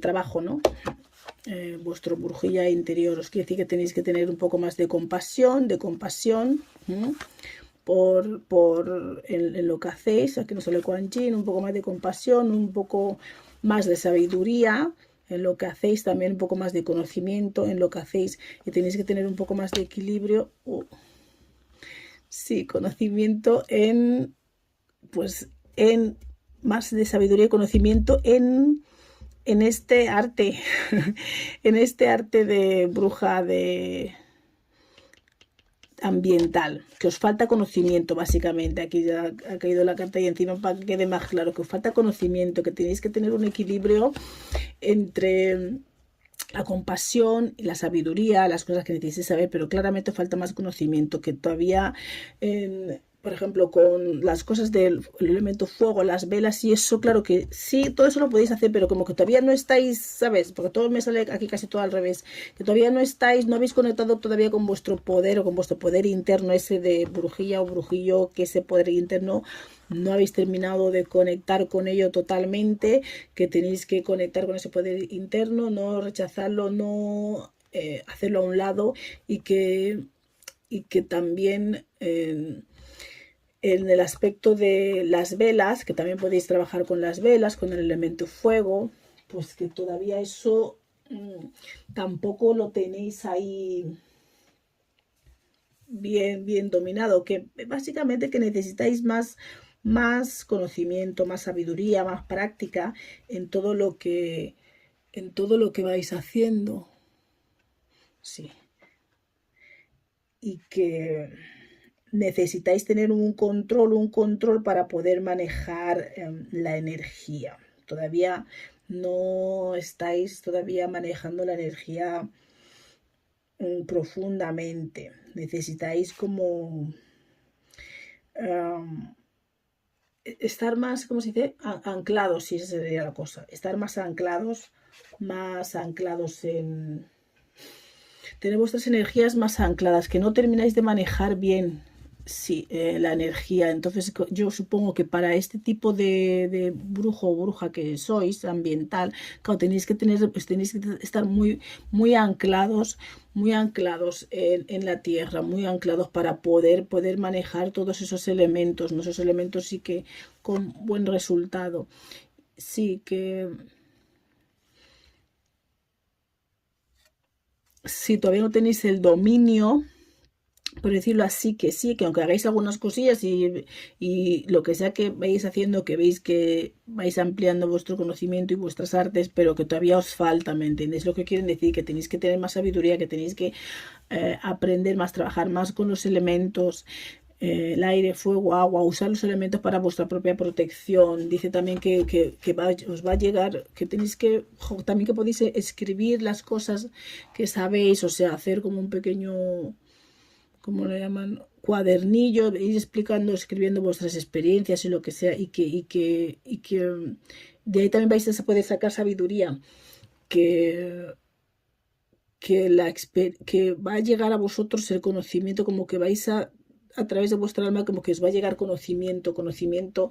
trabajo, ¿no? Vuestro brujilla interior os quiere decir que tenéis que tener un poco más de compasión, en lo que hacéis, aquí nos sale Quan Yin, un poco más de compasión, un poco más de sabiduría en lo que hacéis, también un poco más de conocimiento en lo que hacéis y tenéis que tener un poco más de equilibrio, sí, conocimiento pues en más de sabiduría y conocimiento en este arte, en este arte de bruja ambiental, que os falta conocimiento básicamente, aquí ya ha caído la carta y encima para que quede más claro, que os falta conocimiento, que tenéis que tener un equilibrio entre la compasión y la sabiduría, las cosas que necesitáis saber, pero claramente falta más conocimiento, que todavía por ejemplo, con las cosas del elemento fuego, las velas y eso, claro que sí, todo eso lo podéis hacer, pero como que todavía no estáis, ¿sabes? Porque todo me sale aquí casi todo al revés, que todavía no estáis, no habéis conectado todavía con vuestro poder o con vuestro poder interno, ese de brujilla o brujillo, que ese poder interno no habéis terminado de conectar con ello totalmente, que tenéis que conectar con ese poder interno, no rechazarlo, no hacerlo a un lado y que también en el aspecto de las velas, que también podéis trabajar con las velas, con el elemento fuego, pues que todavía eso tampoco lo tenéis ahí bien dominado, que básicamente que necesitáis más conocimiento, más sabiduría, más práctica en todo lo que vais haciendo. Sí. Y que necesitáis tener un control para poder manejar la energía. Todavía no estáis todavía manejando la energía profundamente. Necesitáis como estar más, ¿cómo se dice? Anclados, si esa sería la cosa. Estar más anclados en tener vuestras energías más ancladas, que no termináis de manejar bien, sí, la energía. Entonces yo supongo que para este tipo de brujo o bruja que sois, ambiental, claro, tenéis que estar muy anclados en la tierra, muy anclados para poder manejar todos esos elementos, ¿no? Esos elementos sí que con buen resultado. Sí, que si todavía no tenéis el dominio, por decirlo así, que sí, que aunque hagáis algunas cosillas y lo que sea que vais haciendo, que veis que vais ampliando vuestro conocimiento y vuestras artes, pero que todavía os falta, ¿me entendéis lo que quieren decir? Que tenéis que tener más sabiduría, que tenéis que aprender más, trabajar más con los elementos, el aire, fuego, agua, usar los elementos para vuestra propia protección. Dice también os va a llegar, que tenéis que, también que podéis escribir las cosas que sabéis, o sea, hacer como un pequeño, ¿cómo le llaman? Cuadernillo, ir explicando, escribiendo vuestras experiencias y lo que sea, y que de ahí también vais a poder sacar sabiduría, que, que va a llegar a vosotros el conocimiento, como que vais a través de vuestra alma, como que os va a llegar conocimiento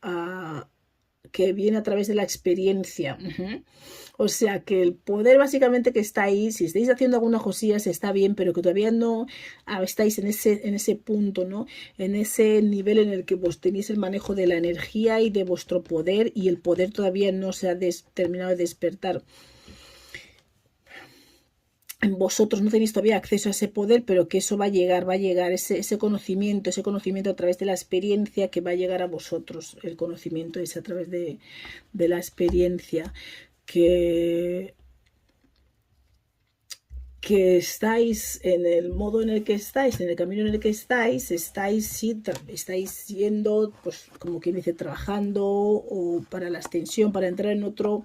a, que viene a través de la experiencia. O sea que el poder básicamente que está ahí, si estáis haciendo algunas cosillas está bien, pero que todavía no estáis en ese punto, ¿no? En ese nivel en el que vos tenéis el manejo de la energía y de vuestro poder, y el poder todavía no se ha terminado de despertar. En vosotros no tenéis todavía acceso a ese poder, pero que eso va a llegar ese conocimiento a través de la experiencia, que va a llegar a vosotros, el conocimiento es a través de la experiencia, que estáis en el modo en el que estáis, en el camino en el que estáis siendo, pues como quien dice, trabajando o para la ascensión, para entrar en otro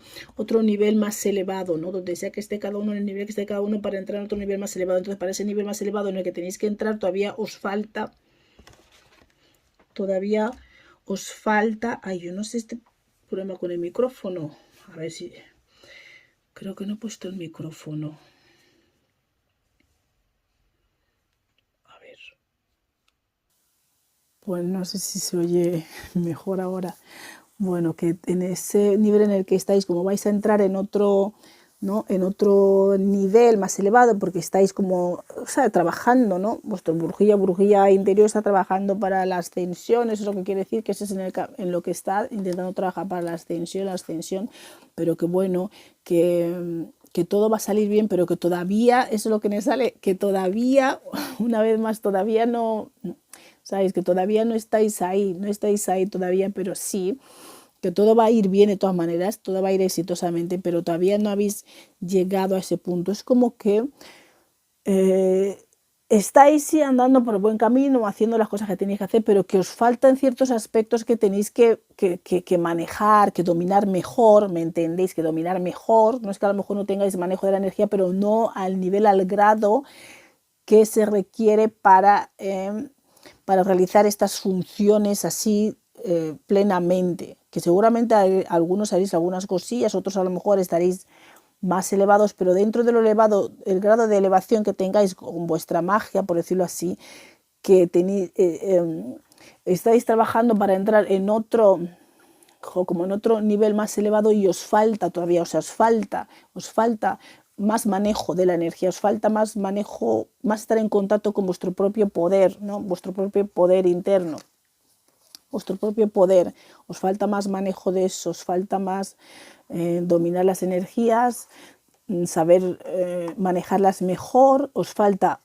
nivel más elevado, ¿no? Donde sea que esté cada uno, en el nivel que esté cada uno, para entrar en otro nivel más elevado. Entonces, para ese nivel más elevado en el que tenéis que entrar, todavía os falta, ay, yo no sé este problema con el micrófono, a ver si, creo que no he puesto el micrófono. Pues no sé si se oye mejor ahora. Bueno, que en ese nivel en el que estáis, como vais a entrar en otro, ¿no? En otro nivel más elevado, porque estáis como, o sea, trabajando, ¿no? Vuestra burbuja interior está trabajando para la ascensión, eso es lo que quiere decir, que eso es en lo que está intentando trabajar para la ascensión, pero que bueno, que todo va a salir bien, pero que todavía, eso es lo que me sale, que todavía, una vez más, todavía no, sabéis que todavía no estáis ahí todavía, pero sí, que todo va a ir bien de todas maneras, todo va a ir exitosamente, pero todavía no habéis llegado a ese punto. Es como que eh, estáis sí andando por el buen camino, haciendo las cosas que tenéis que hacer, pero que os faltan ciertos aspectos que tenéis que manejar, que dominar mejor, ¿me entendéis? Que dominar mejor, no es que a lo mejor no tengáis manejo de la energía, pero no al nivel, al grado que se requiere para realizar estas funciones así plenamente, que seguramente algunos haréis algunas cosillas, otros a lo mejor estaréis más elevados, pero dentro de lo elevado, el grado de elevación que tengáis con vuestra magia, por decirlo así, que tenéis, estáis trabajando para entrar en otro, como en otro nivel más elevado, y os falta todavía, o sea, os falta más manejo de la energía, os falta más manejo, más estar en contacto con vuestro propio poder, ¿no? Vuestro propio poder interno, vuestro propio poder, os falta más manejo de eso, os falta más dominar las energías, saber manejarlas mejor, os falta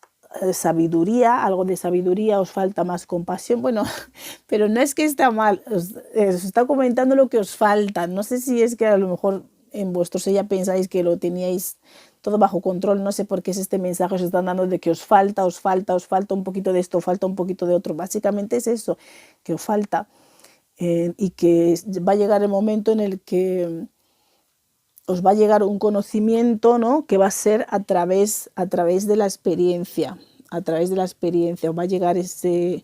sabiduría, algo de sabiduría, os falta más compasión, bueno, pero no es que está mal, os está comentando lo que os falta, no sé si es que a lo mejor en vuestro ser ya pensáis que lo teníais todo bajo control, no sé por qué es este mensaje os están dando de que os falta un poquito de esto, falta un poquito de otro, básicamente es eso, que os falta, y que va a llegar el momento en el que os va a llegar un conocimiento, ¿no? Que va a ser a través de la experiencia, os va a llegar ese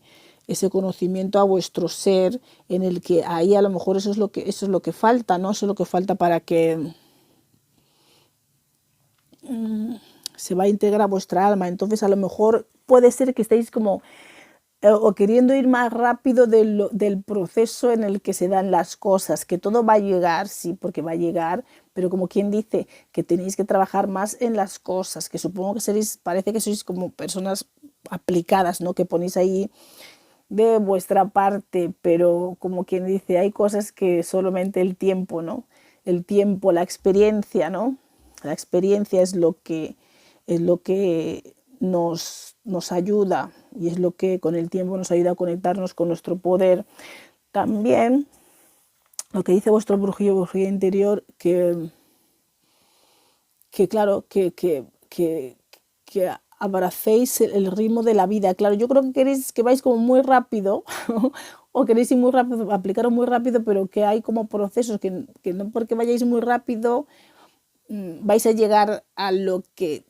conocimiento a vuestro ser, en el que ahí a lo mejor eso es lo que falta, ¿no? Eso es lo que falta para que se va a integrar a vuestra alma. Entonces a lo mejor puede ser que estéis como o queriendo ir más rápido del proceso en el que se dan las cosas, que todo va a llegar, sí, porque va a llegar, pero como quien dice, que tenéis que trabajar más en las cosas, que supongo que seréis, parece que sois como personas aplicadas, ¿no? Que ponéis ahí de vuestra parte, pero como quien dice, hay cosas que solamente el tiempo, ¿no? El tiempo, la experiencia, ¿no? La experiencia es lo que nos ayuda y es lo que con el tiempo nos ayuda a conectarnos con nuestro poder. También lo que dice vuestro brujillo interior, que claro, que abracéis el ritmo de la vida. Claro, yo creo que queréis que vais como muy rápido o queréis ir muy rápido, aplicaros muy rápido, pero que hay como procesos que no porque vayáis muy rápido vais a llegar a lo que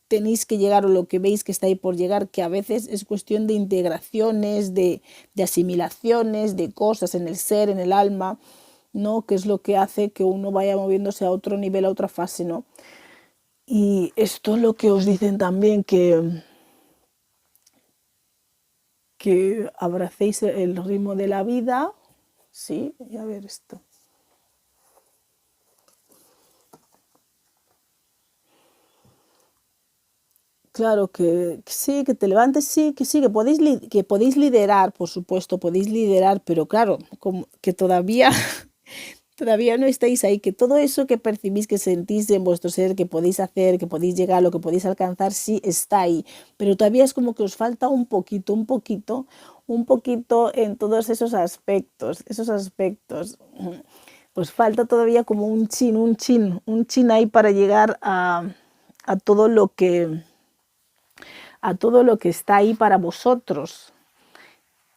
tenéis que llegar o lo que veis que está ahí por llegar, que a veces es cuestión de integraciones, de asimilaciones, de cosas en el ser, en el alma, ¿no? Que es lo que hace que uno vaya moviéndose a otro nivel, a otra fase, ¿no? Y esto es lo que os dicen también, que abracéis el ritmo de la vida, ¿sí? Y a ver esto. Claro, que sí, que te levantes, sí, que podéis liderar, por supuesto, podéis liderar, pero claro, como que todavía, todavía no estáis ahí, que todo eso que percibís, que sentís en vuestro ser, que podéis hacer, que podéis llegar, lo que podéis alcanzar, sí está ahí, pero todavía es como que os falta un poquito en todos esos aspectos. Os falta todavía como un chin ahí para llegar a todo lo que está ahí para vosotros.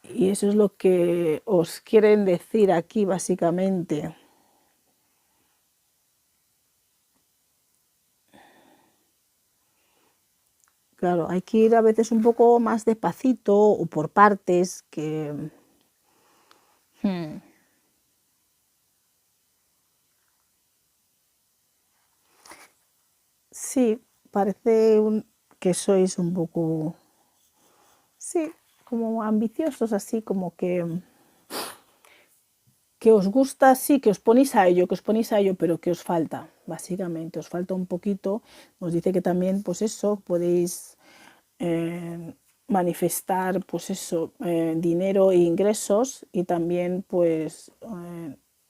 Y eso es lo que os quieren decir aquí, básicamente. Claro, hay que ir a veces un poco más despacito o por partes que... Sí, parece que sois un poco, sí, como ambiciosos, así como que os gusta, sí, que os ponéis a ello, pero que os falta, básicamente, os falta un poquito. Nos dice que también, pues eso, podéis manifestar, pues eso, dinero e ingresos y también, pues,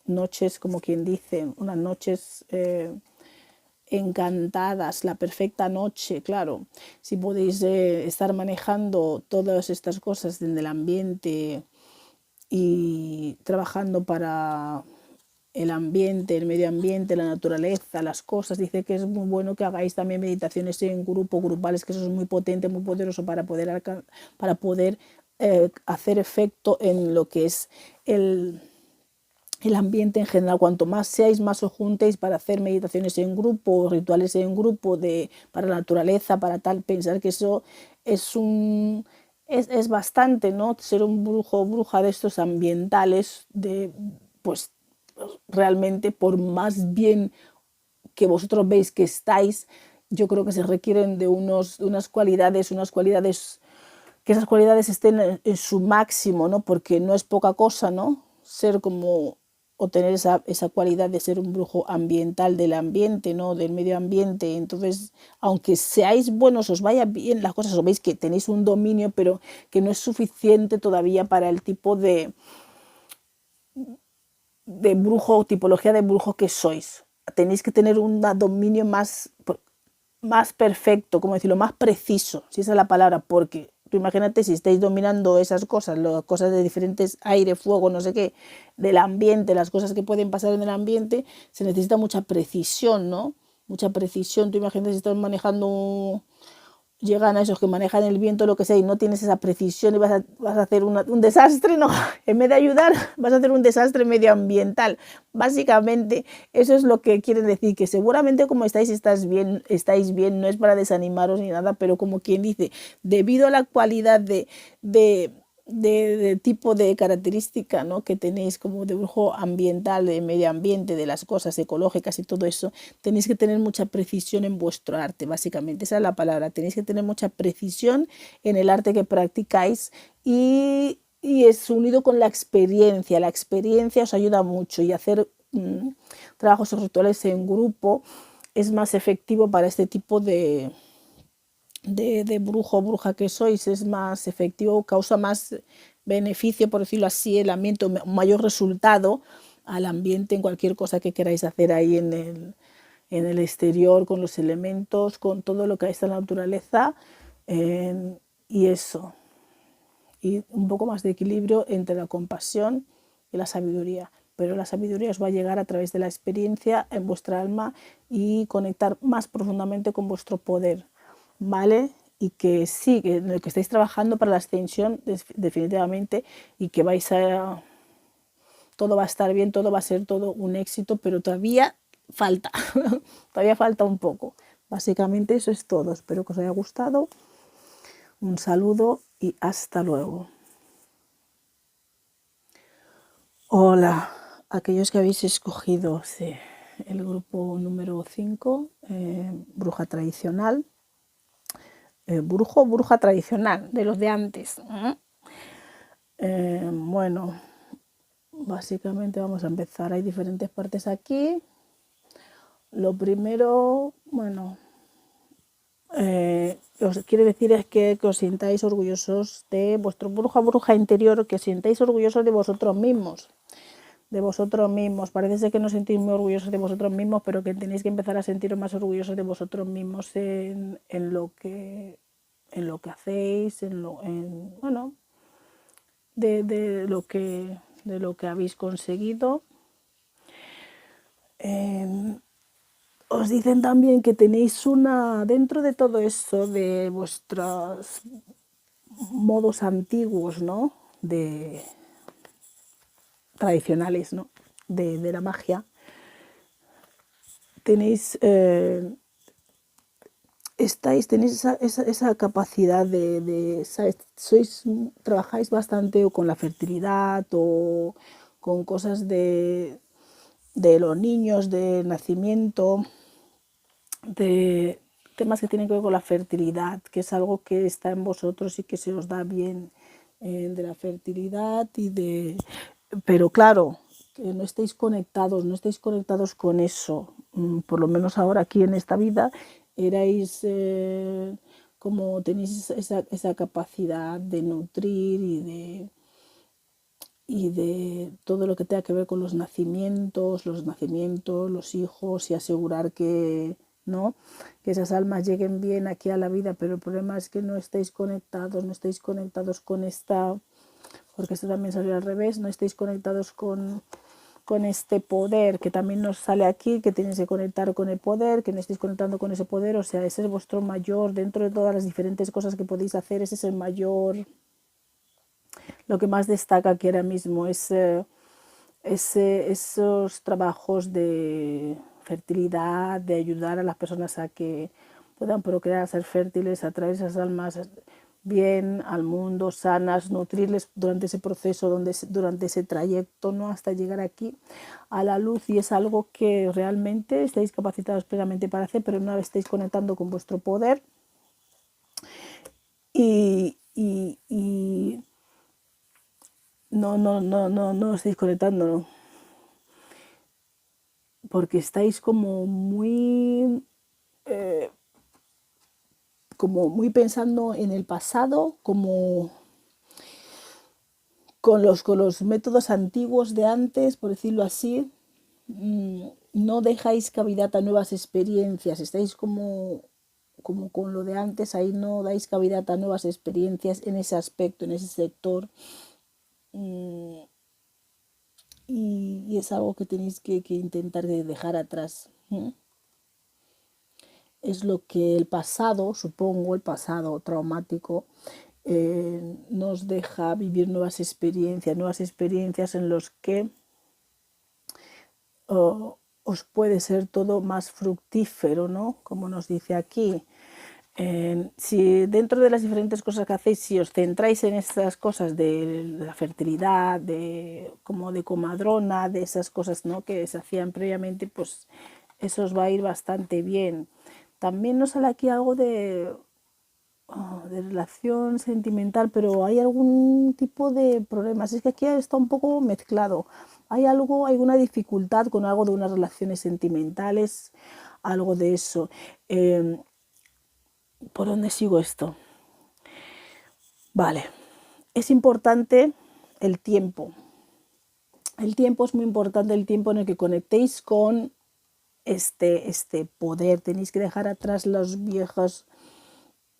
noches, como quien dice, unas noches encantadas, la perfecta noche, claro. Si podéis estar manejando todas estas cosas en el ambiente y trabajando para el ambiente, el medio ambiente, la naturaleza, las cosas. Dice que es muy bueno que hagáis también meditaciones en grupo, grupales, que eso es muy potente, muy poderoso para poder hacer efecto en lo que es el ambiente en general. Cuanto más seáis, más os juntéis para hacer meditaciones en grupo, rituales en grupo, para la naturaleza, para tal, pensar que eso es es bastante, ¿no? Ser un brujo o bruja de estos ambientales, pues realmente por más bien que vosotros veis que estáis, yo creo que se requieren de unas cualidades, que esas cualidades estén en su máximo, ¿no? Porque no es poca cosa, ¿no? Ser como o tener esa cualidad de ser un brujo ambiental del ambiente, ¿no? Del medio ambiente. Entonces, aunque seáis buenos, os vaya bien las cosas, os veis que tenéis un dominio, pero que no es suficiente todavía para el tipo de brujo, tipología de brujo que sois. Tenéis que tener un dominio más perfecto, como decirlo, más preciso, si esa es la palabra, porque tú imagínate si estáis dominando esas cosas, las cosas de diferentes aire, fuego, no sé qué, del ambiente, las cosas que pueden pasar en el ambiente, se necesita mucha precisión, ¿no? Mucha precisión. Tú imagínate si estás manejando, llegan a esos que manejan el viento, lo que sea, y no tienes esa precisión y vas a hacer un desastre, no, en vez de ayudar, vas a hacer un desastre medioambiental. Básicamente, eso es lo que quieren decir, que seguramente como estáis bien, no es para desanimaros ni nada, pero como quien dice, debido a la cualidad de de tipo de característica, ¿no?, que tenéis como de brujo ambiental, de medio ambiente, de las cosas ecológicas y todo eso, tenéis que tener mucha precisión en vuestro arte, básicamente, esa es la palabra, tenéis que tener mucha precisión en el arte que practicáis y es unido con la experiencia os ayuda mucho y hacer trabajos rituales en grupo es más efectivo para este tipo de brujo o bruja que sois, es más efectivo, causa más beneficio, por decirlo así, el ambiente, un mayor resultado al ambiente en cualquier cosa que queráis hacer ahí en el exterior, con los elementos, con todo lo que hay en la naturaleza, y eso, y un poco más de equilibrio entre la compasión y la sabiduría. Pero la sabiduría os va a llegar a través de la experiencia en vuestra alma y conectar más profundamente con vuestro poder, ¿vale? Y que sí, que en lo que estáis trabajando para la ascensión definitivamente y que vais a... Todo va a estar bien, todo va a ser todo un éxito, pero todavía falta, todavía falta un poco. Básicamente eso es todo. Espero que os haya gustado. Un saludo y hasta luego. Hola, aquellos que habéis escogido el grupo número 5, bruja tradicional, bruja tradicional, de los de antes. Bueno, básicamente vamos a empezar, hay diferentes partes aquí. Lo primero, bueno, os quiero decir es que os sintáis orgullosos de vuestro bruja interior, que os sintáis orgullosos de vosotros mismos. Parece ser que no sentís muy orgullosos de vosotros mismos, pero que tenéis que empezar a sentiros más orgullosos de vosotros mismos en lo que hacéis, bueno, de lo que habéis conseguido. Os dicen también que tenéis dentro de todo eso, de vuestros modos antiguos, ¿no?, tradicionales, ¿no?, de la magia, tenéis tenéis esa capacidad trabajáis bastante o con la fertilidad o con cosas de los niños, de nacimiento, de temas que tienen que ver con la fertilidad, que es algo que está en vosotros y que se os da bien, de la fertilidad pero claro, que no estéis conectados con eso, por lo menos ahora aquí en esta vida, erais como tenéis esa capacidad de nutrir y de todo lo que tenga que ver con los nacimientos, los hijos y asegurar que, ¿no?, que esas almas lleguen bien aquí a la vida, pero el problema es que no estáis conectados con esta, porque esto también salió al revés, no estáis conectados con este poder que también nos sale aquí, que tenéis que conectar con el poder, que no estáis conectando con ese poder, o sea, ese es vuestro mayor, dentro de todas las diferentes cosas que podéis hacer, ese es el mayor, lo que más destaca aquí ahora mismo es esos trabajos de fertilidad, de ayudar a las personas a que puedan procrear, ser fértiles, a traer esas almas bien al mundo, sanas, nutrirles durante ese proceso, durante ese trayecto, ¿no?, hasta llegar aquí a la luz, y es algo que realmente estáis capacitados plenamente para hacer, pero no estáis conectando con vuestro poder y no estáis conectando, ¿no?, porque estáis como muy pensando en el pasado, como con los métodos antiguos de antes, por decirlo así. No dejáis cavidad a nuevas experiencias, estáis como con lo de antes, ahí no dais cavidad a nuevas experiencias en ese aspecto, en ese sector, y es algo que tenéis que intentar dejar atrás. Es lo que el pasado, supongo, el pasado traumático, nos deja vivir nuevas experiencias en los que os puede ser todo más fructífero, ¿no?, como nos dice aquí. Si dentro de las diferentes cosas que hacéis, si os centráis en estas cosas de la fertilidad, como de comadrona, de esas cosas, ¿no?, que se hacían previamente, pues eso os va a ir bastante bien. También nos sale aquí algo de relación sentimental, pero hay algún tipo de problemas. Es que aquí está un poco mezclado. Hay alguna dificultad con algo de unas relaciones sentimentales, algo de eso. ¿Por dónde sigo esto? Vale, es importante el tiempo. El tiempo es muy importante, el tiempo en el que conectéis con este poder. Tenéis que dejar atrás los viejos,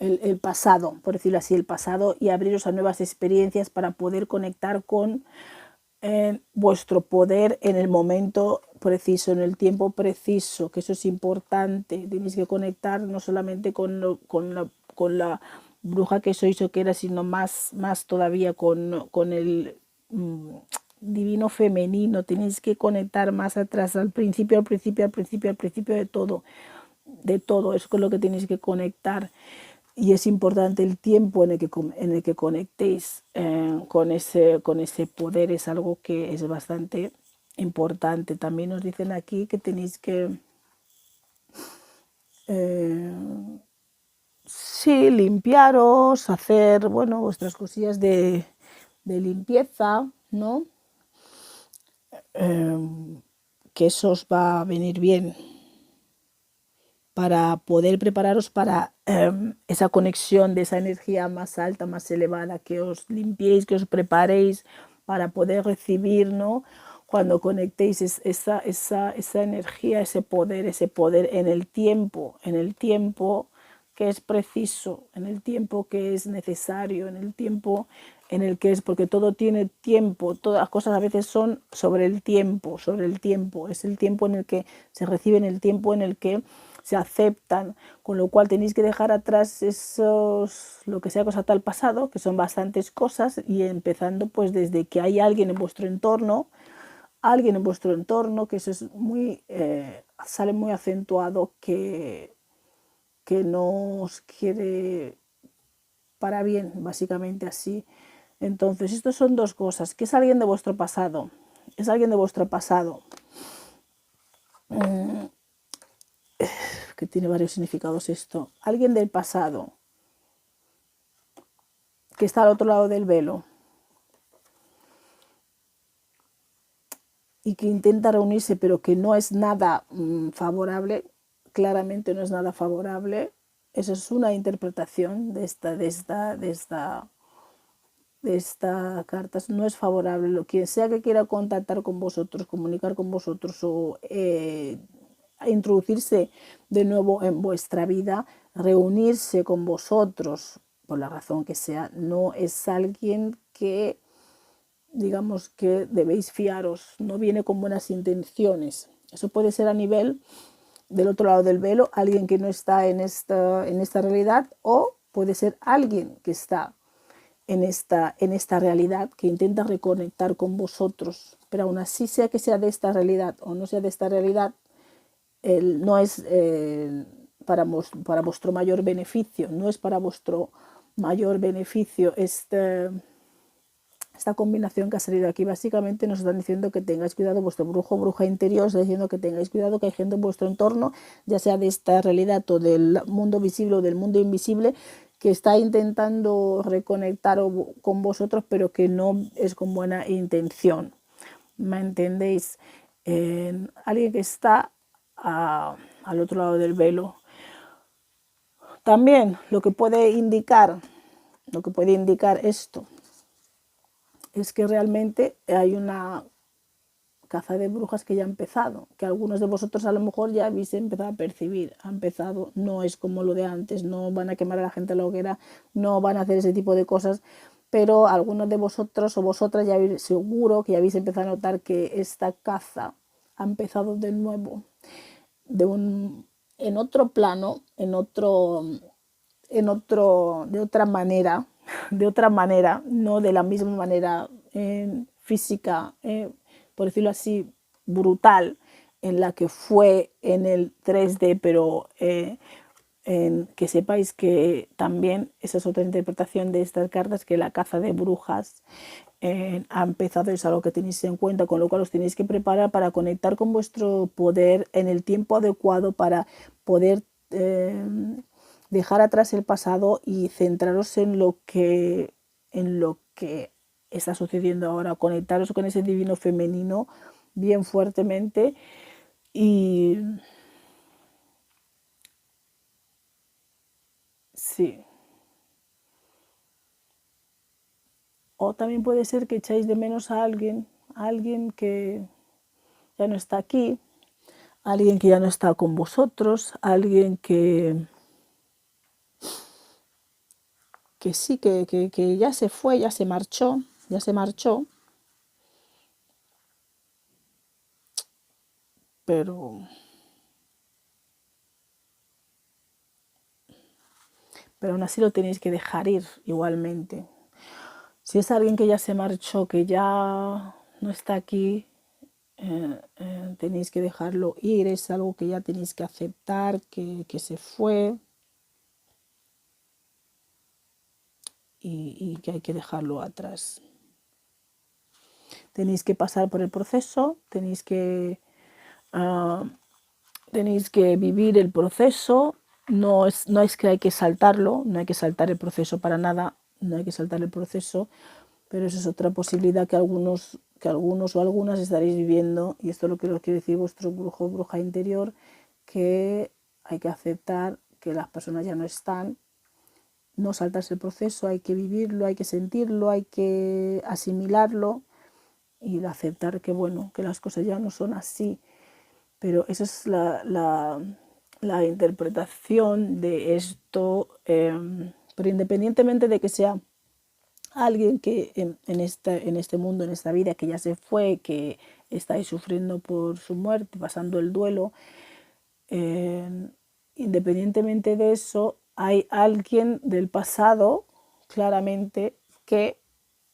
el pasado, por decirlo así, el pasado, y abriros a nuevas experiencias para poder conectar con vuestro poder en el momento preciso, en el tiempo preciso, que eso es importante. Tenéis que conectar no solamente con la bruja que sois o que era, sino más todavía con el divino femenino. Tenéis que conectar más atrás, al principio, al principio, al principio, al principio de todo. De todo, es con lo que tenéis que conectar. Y es importante el tiempo en el que conectéis con ese poder. Es algo que es bastante importante. También nos dicen aquí que tenéis que sí, limpiaros, hacer, bueno, vuestras cosillas de limpieza, ¿no? Que eso os va a venir bien para poder prepararos para esa conexión de esa energía más alta, más elevada, que os limpiéis, que os preparéis para poder recibir, ¿no?, cuando conectéis esa energía, ese poder en el tiempo que es preciso, en el tiempo que es necesario, en el tiempo en el que es, porque todo tiene tiempo, todas las cosas a veces son sobre el tiempo, es el tiempo en el que se reciben, el tiempo en el que se aceptan, con lo cual tenéis que dejar atrás lo que sea cosa del pasado, que son bastantes cosas, y empezando pues desde que hay alguien en vuestro entorno, que eso es sale muy acentuado, que no os quiere para bien, básicamente así. Entonces, estos son dos cosas, que es alguien de vuestro pasado, que tiene varios significados esto, alguien del pasado, que está al otro lado del velo, y que intenta reunirse, pero que no es nada favorable, claramente no es nada favorable. Eso es una interpretación de esta carta, no es favorable. Quien sea que quiera contactar con vosotros, comunicar con vosotros o introducirse de nuevo en vuestra vida, reunirse con vosotros, por la razón que sea, no es alguien que, digamos, que debéis fiaros, no viene con buenas intenciones. Eso puede ser a nivel del otro lado del velo, alguien que no está en esta realidad, o puede ser alguien que está en esta realidad, que intenta reconectar con vosotros, pero aún así, sea que sea de esta realidad o no sea de esta realidad, no es para vuestro mayor beneficio, no es para vuestro mayor beneficio. Esta combinación que ha salido aquí, básicamente nos están diciendo que tengáis cuidado, vuestro brujo o bruja interior está diciendo que tengáis cuidado, que hay gente en vuestro entorno, ya sea de esta realidad o del mundo visible o del mundo invisible, que está intentando reconectar con vosotros, pero que no es con buena intención. ¿Me entendéis? Alguien que está al otro lado del velo. También lo que puede indicar esto es que realmente hay una caza de brujas que ya ha empezado, que algunos de vosotros a lo mejor ya habéis empezado a percibir, ha empezado, no es como lo de antes, no van a quemar a la gente a la hoguera, no van a hacer ese tipo de cosas, pero algunos de vosotros o vosotras ya seguro que ya habéis empezado a notar que esta caza ha empezado de nuevo, en otro plano, de otra manera, no de la misma manera física, por decirlo así, brutal, en la que fue en el 3D, pero que sepáis que también esa es otra interpretación de estas cartas, que la caza de brujas ha empezado, es algo que tenéis en cuenta, con lo cual os tenéis que preparar para conectar con vuestro poder en el tiempo adecuado para poder dejar atrás el pasado y centraros en lo que está sucediendo ahora, conectaros con ese divino femenino bien fuertemente y sí. O también puede ser que echáis de menos a alguien que ya no está aquí, a alguien que ya no está con vosotros, a alguien que sí, que ya se fue, ya se marchó, pero, pero aún así lo tenéis que dejar ir igualmente. Si es alguien que ya se marchó, que ya no está aquí, tenéis que dejarlo ir, es algo que ya tenéis que aceptar, que se fue y que hay que dejarlo atrás. Tenéis que pasar por el proceso, uh, tenéis que vivir el proceso, no es que hay que saltarlo, no hay que saltar el proceso para nada, no hay que saltar el proceso, pero eso es otra posibilidad que algunos o algunas estaréis viviendo, y esto es lo que os quiere decir vuestro brujo o bruja interior, que hay que aceptar que las personas ya no están, no saltarse el proceso, hay que vivirlo, hay que sentirlo, hay que asimilarlo y aceptar que bueno, que las cosas ya no son así. Pero esa es la interpretación de esto, pero independientemente de que sea alguien que en este mundo, en esta vida, que ya se fue, que estáis sufriendo por su muerte, pasando el duelo, independientemente de eso, hay alguien del pasado, claramente, que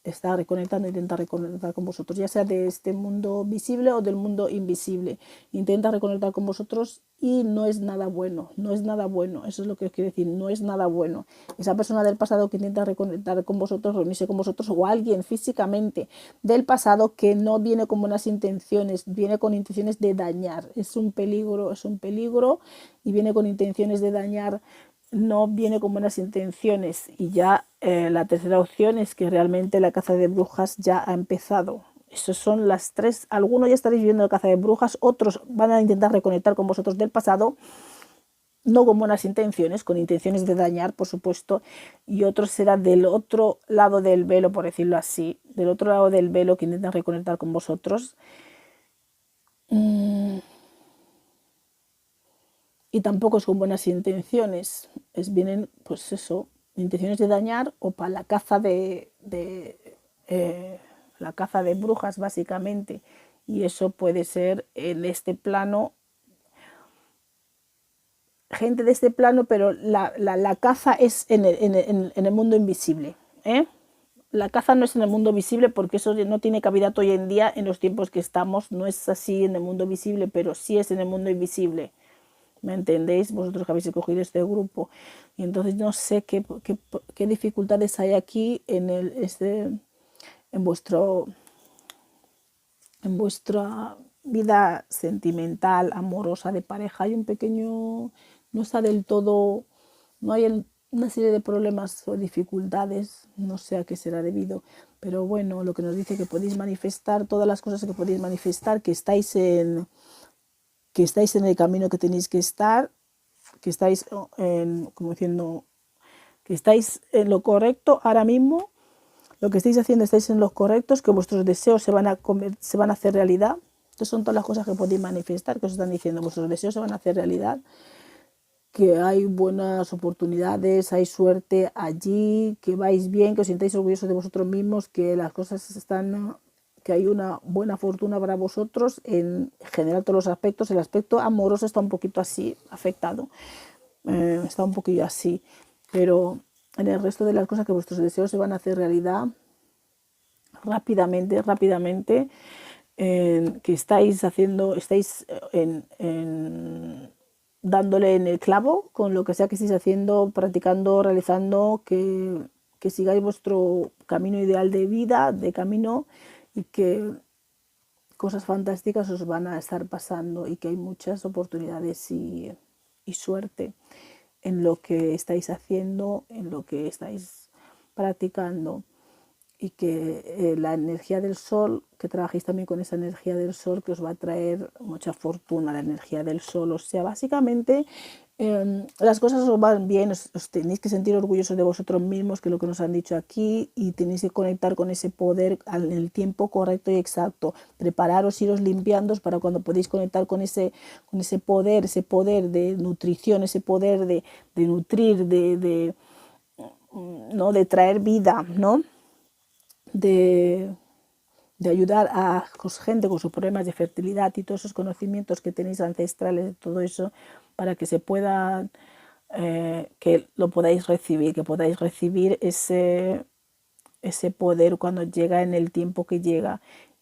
está reconectando, intenta reconectar con vosotros, ya sea de este mundo visible o del mundo invisible. Intenta reconectar con vosotros y no es nada bueno, no es nada bueno, eso es lo que os quiero decir, no es nada bueno. Esa persona del pasado que intenta reconectar con vosotros, reunirse con vosotros, o alguien físicamente del pasado que no viene con buenas intenciones, viene con intenciones de dañar, es un peligro y viene con intenciones de dañar, no viene con buenas intenciones. Y ya la tercera opción es que realmente la caza de brujas ya ha empezado. Esas son las tres. Algunos ya estaréis viviendo la caza de brujas, otros van a intentar reconectar con vosotros del pasado, no con buenas intenciones, con intenciones de dañar, por supuesto, y otros será del otro lado del velo, por decirlo así, del otro lado del velo que intentan reconectar con vosotros. Y tampoco es con buenas intenciones, vienen, pues eso, intenciones de dañar o para la caza la caza de brujas, básicamente. Y eso puede ser en este plano, gente de este plano, pero la caza es en el mundo invisible, ¿eh? La caza no es en el mundo visible porque eso no tiene cavidad hoy en día en los tiempos que estamos, no es así en el mundo visible, pero sí es en el mundo invisible. ¿Me entendéis? Vosotros que habéis escogido este grupo. Y entonces no sé qué dificultades hay aquí en vuestro, en vuestra vida sentimental, amorosa, de pareja. Hay un pequeño, no está del todo, no hay una serie de problemas o dificultades, no sé a qué será debido, pero bueno, lo que nos dice que podéis manifestar todas las cosas que podéis manifestar, que estáis en el camino que tenéis que estar, que estáis como diciendo, que estáis en lo correcto ahora mismo, lo que estáis haciendo estáis en los correctos, que vuestros deseos se van a hacer realidad. Estas son todas las cosas que podéis manifestar, que os están diciendo, vuestros deseos se van a hacer realidad, que hay buenas oportunidades, hay suerte allí, que vais bien, que os sintáis orgullosos de vosotros mismos, que las cosas están, que hay una buena fortuna para vosotros en general todos los aspectos. El aspecto amoroso está un poquito así afectado, está un poquillo así, pero en el resto de las cosas, que vuestros deseos se van a hacer realidad rápidamente, que estáis dándole en el clavo con lo que sea que estéis haciendo, practicando, realizando, que sigáis vuestro camino ideal de vida, de camino, y que cosas fantásticas os van a estar pasando y que hay muchas oportunidades y suerte en lo que estáis haciendo, en lo que estáis practicando, y que la energía del sol, que trabajéis también con esa energía del sol que os va a traer mucha fortuna, la energía del sol. O sea, básicamente las cosas os van bien, os tenéis que sentir orgullosos de vosotros mismos, que es lo que nos han dicho aquí, y tenéis que conectar con ese poder en el tiempo correcto y exacto. Prepararos, iros limpiando para cuando podéis conectar con ese poder de nutrición, ese poder de nutrir, ¿no? De traer vida, ¿no? de, de ayudar a gente con sus problemas de fertilidad y todos esos conocimientos que tenéis ancestrales, de todo eso, para que se puedan, que lo podáis recibir, que podáis recibir ese poder cuando llega en el tiempo que llega,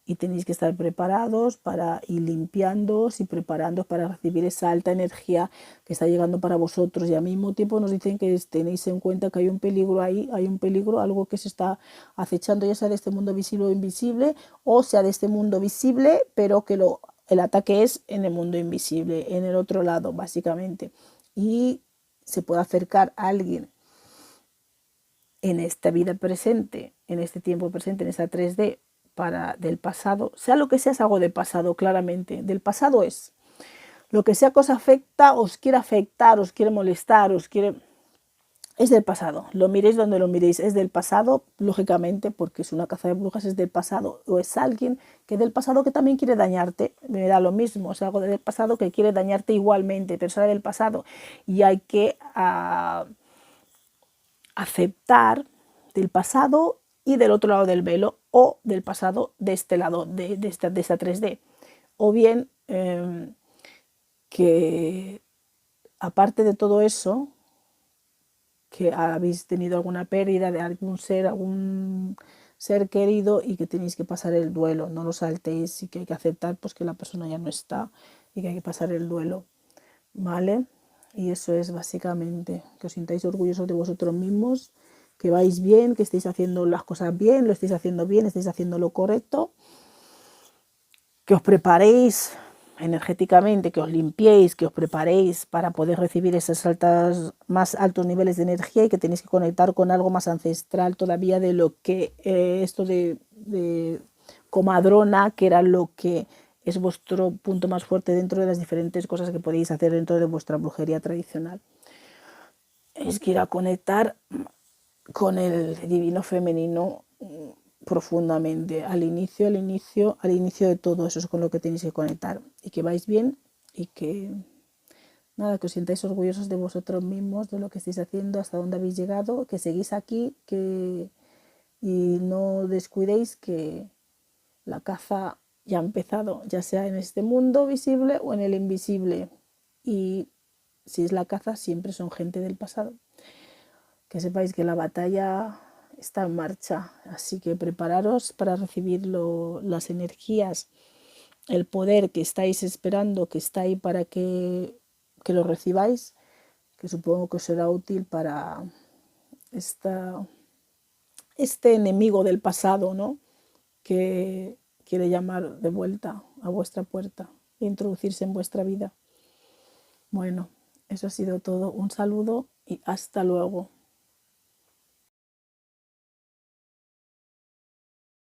y tenéis que estar preparados para ir limpiándoos y preparándoos para recibir esa alta energía que está llegando para vosotros. Y al mismo tiempo nos dicen que tenéis en cuenta que hay un peligro ahí, hay un peligro, algo que se está acechando, ya sea de este mundo visible o invisible, o sea de este mundo visible, pero que el ataque es en el mundo invisible, en el otro lado, básicamente. Y se puede acercar a alguien en esta vida presente, en este tiempo presente, en esta 3D, del pasado, sea lo que sea, es algo del pasado, claramente. Del pasado es. Lo que sea que os afecta, os quiere molestar, es del pasado. Lo miréis donde lo miréis, es del pasado, lógicamente, porque es una caza de brujas, es del pasado. O es alguien que del pasado que también quiere dañarte, me da lo mismo, es algo del pasado que quiere dañarte igualmente, pero será del pasado. Y hay que aceptar del pasado y del otro lado del velo, o del pasado de este lado, de esta 3D. O bien que aparte de todo eso, que habéis tenido alguna pérdida de algún ser querido, y que tenéis que pasar el duelo, no lo saltéis, y que hay que aceptar pues que la persona ya no está y que hay que pasar el duelo, ¿vale? Y eso es básicamente, que os sintáis orgullosos de vosotros mismos, que vais bien, que estéis haciendo las cosas bien, lo estáis haciendo bien, estáis haciendo lo correcto, que os preparéis energéticamente, que os limpiéis, que os preparéis para poder recibir esos más altos niveles de energía, y que tenéis que conectar con algo más ancestral todavía de lo que esto de comadrona, que era lo que es vuestro punto más fuerte dentro de las diferentes cosas que podéis hacer dentro de vuestra brujería tradicional. Es que ir a conectar con el divino femenino profundamente, al inicio de todo eso es con lo que tenéis que conectar, y que vais bien, y que nada, que os sintáis orgullosos de vosotros mismos, de lo que estáis haciendo, hasta dónde habéis llegado, que seguís aquí, y no descuidéis que la caza ya ha empezado, ya sea en este mundo visible o en el invisible, y si es la caza siempre son gente del pasado. Que sepáis que la batalla está en marcha, así que prepararos para recibir las energías, el poder que estáis esperando, que está ahí para que lo recibáis, que supongo que os será útil para este enemigo del pasado, ¿no? Que quiere llamar de vuelta a vuestra puerta e introducirse en vuestra vida. Bueno, eso ha sido todo. Un saludo y hasta luego.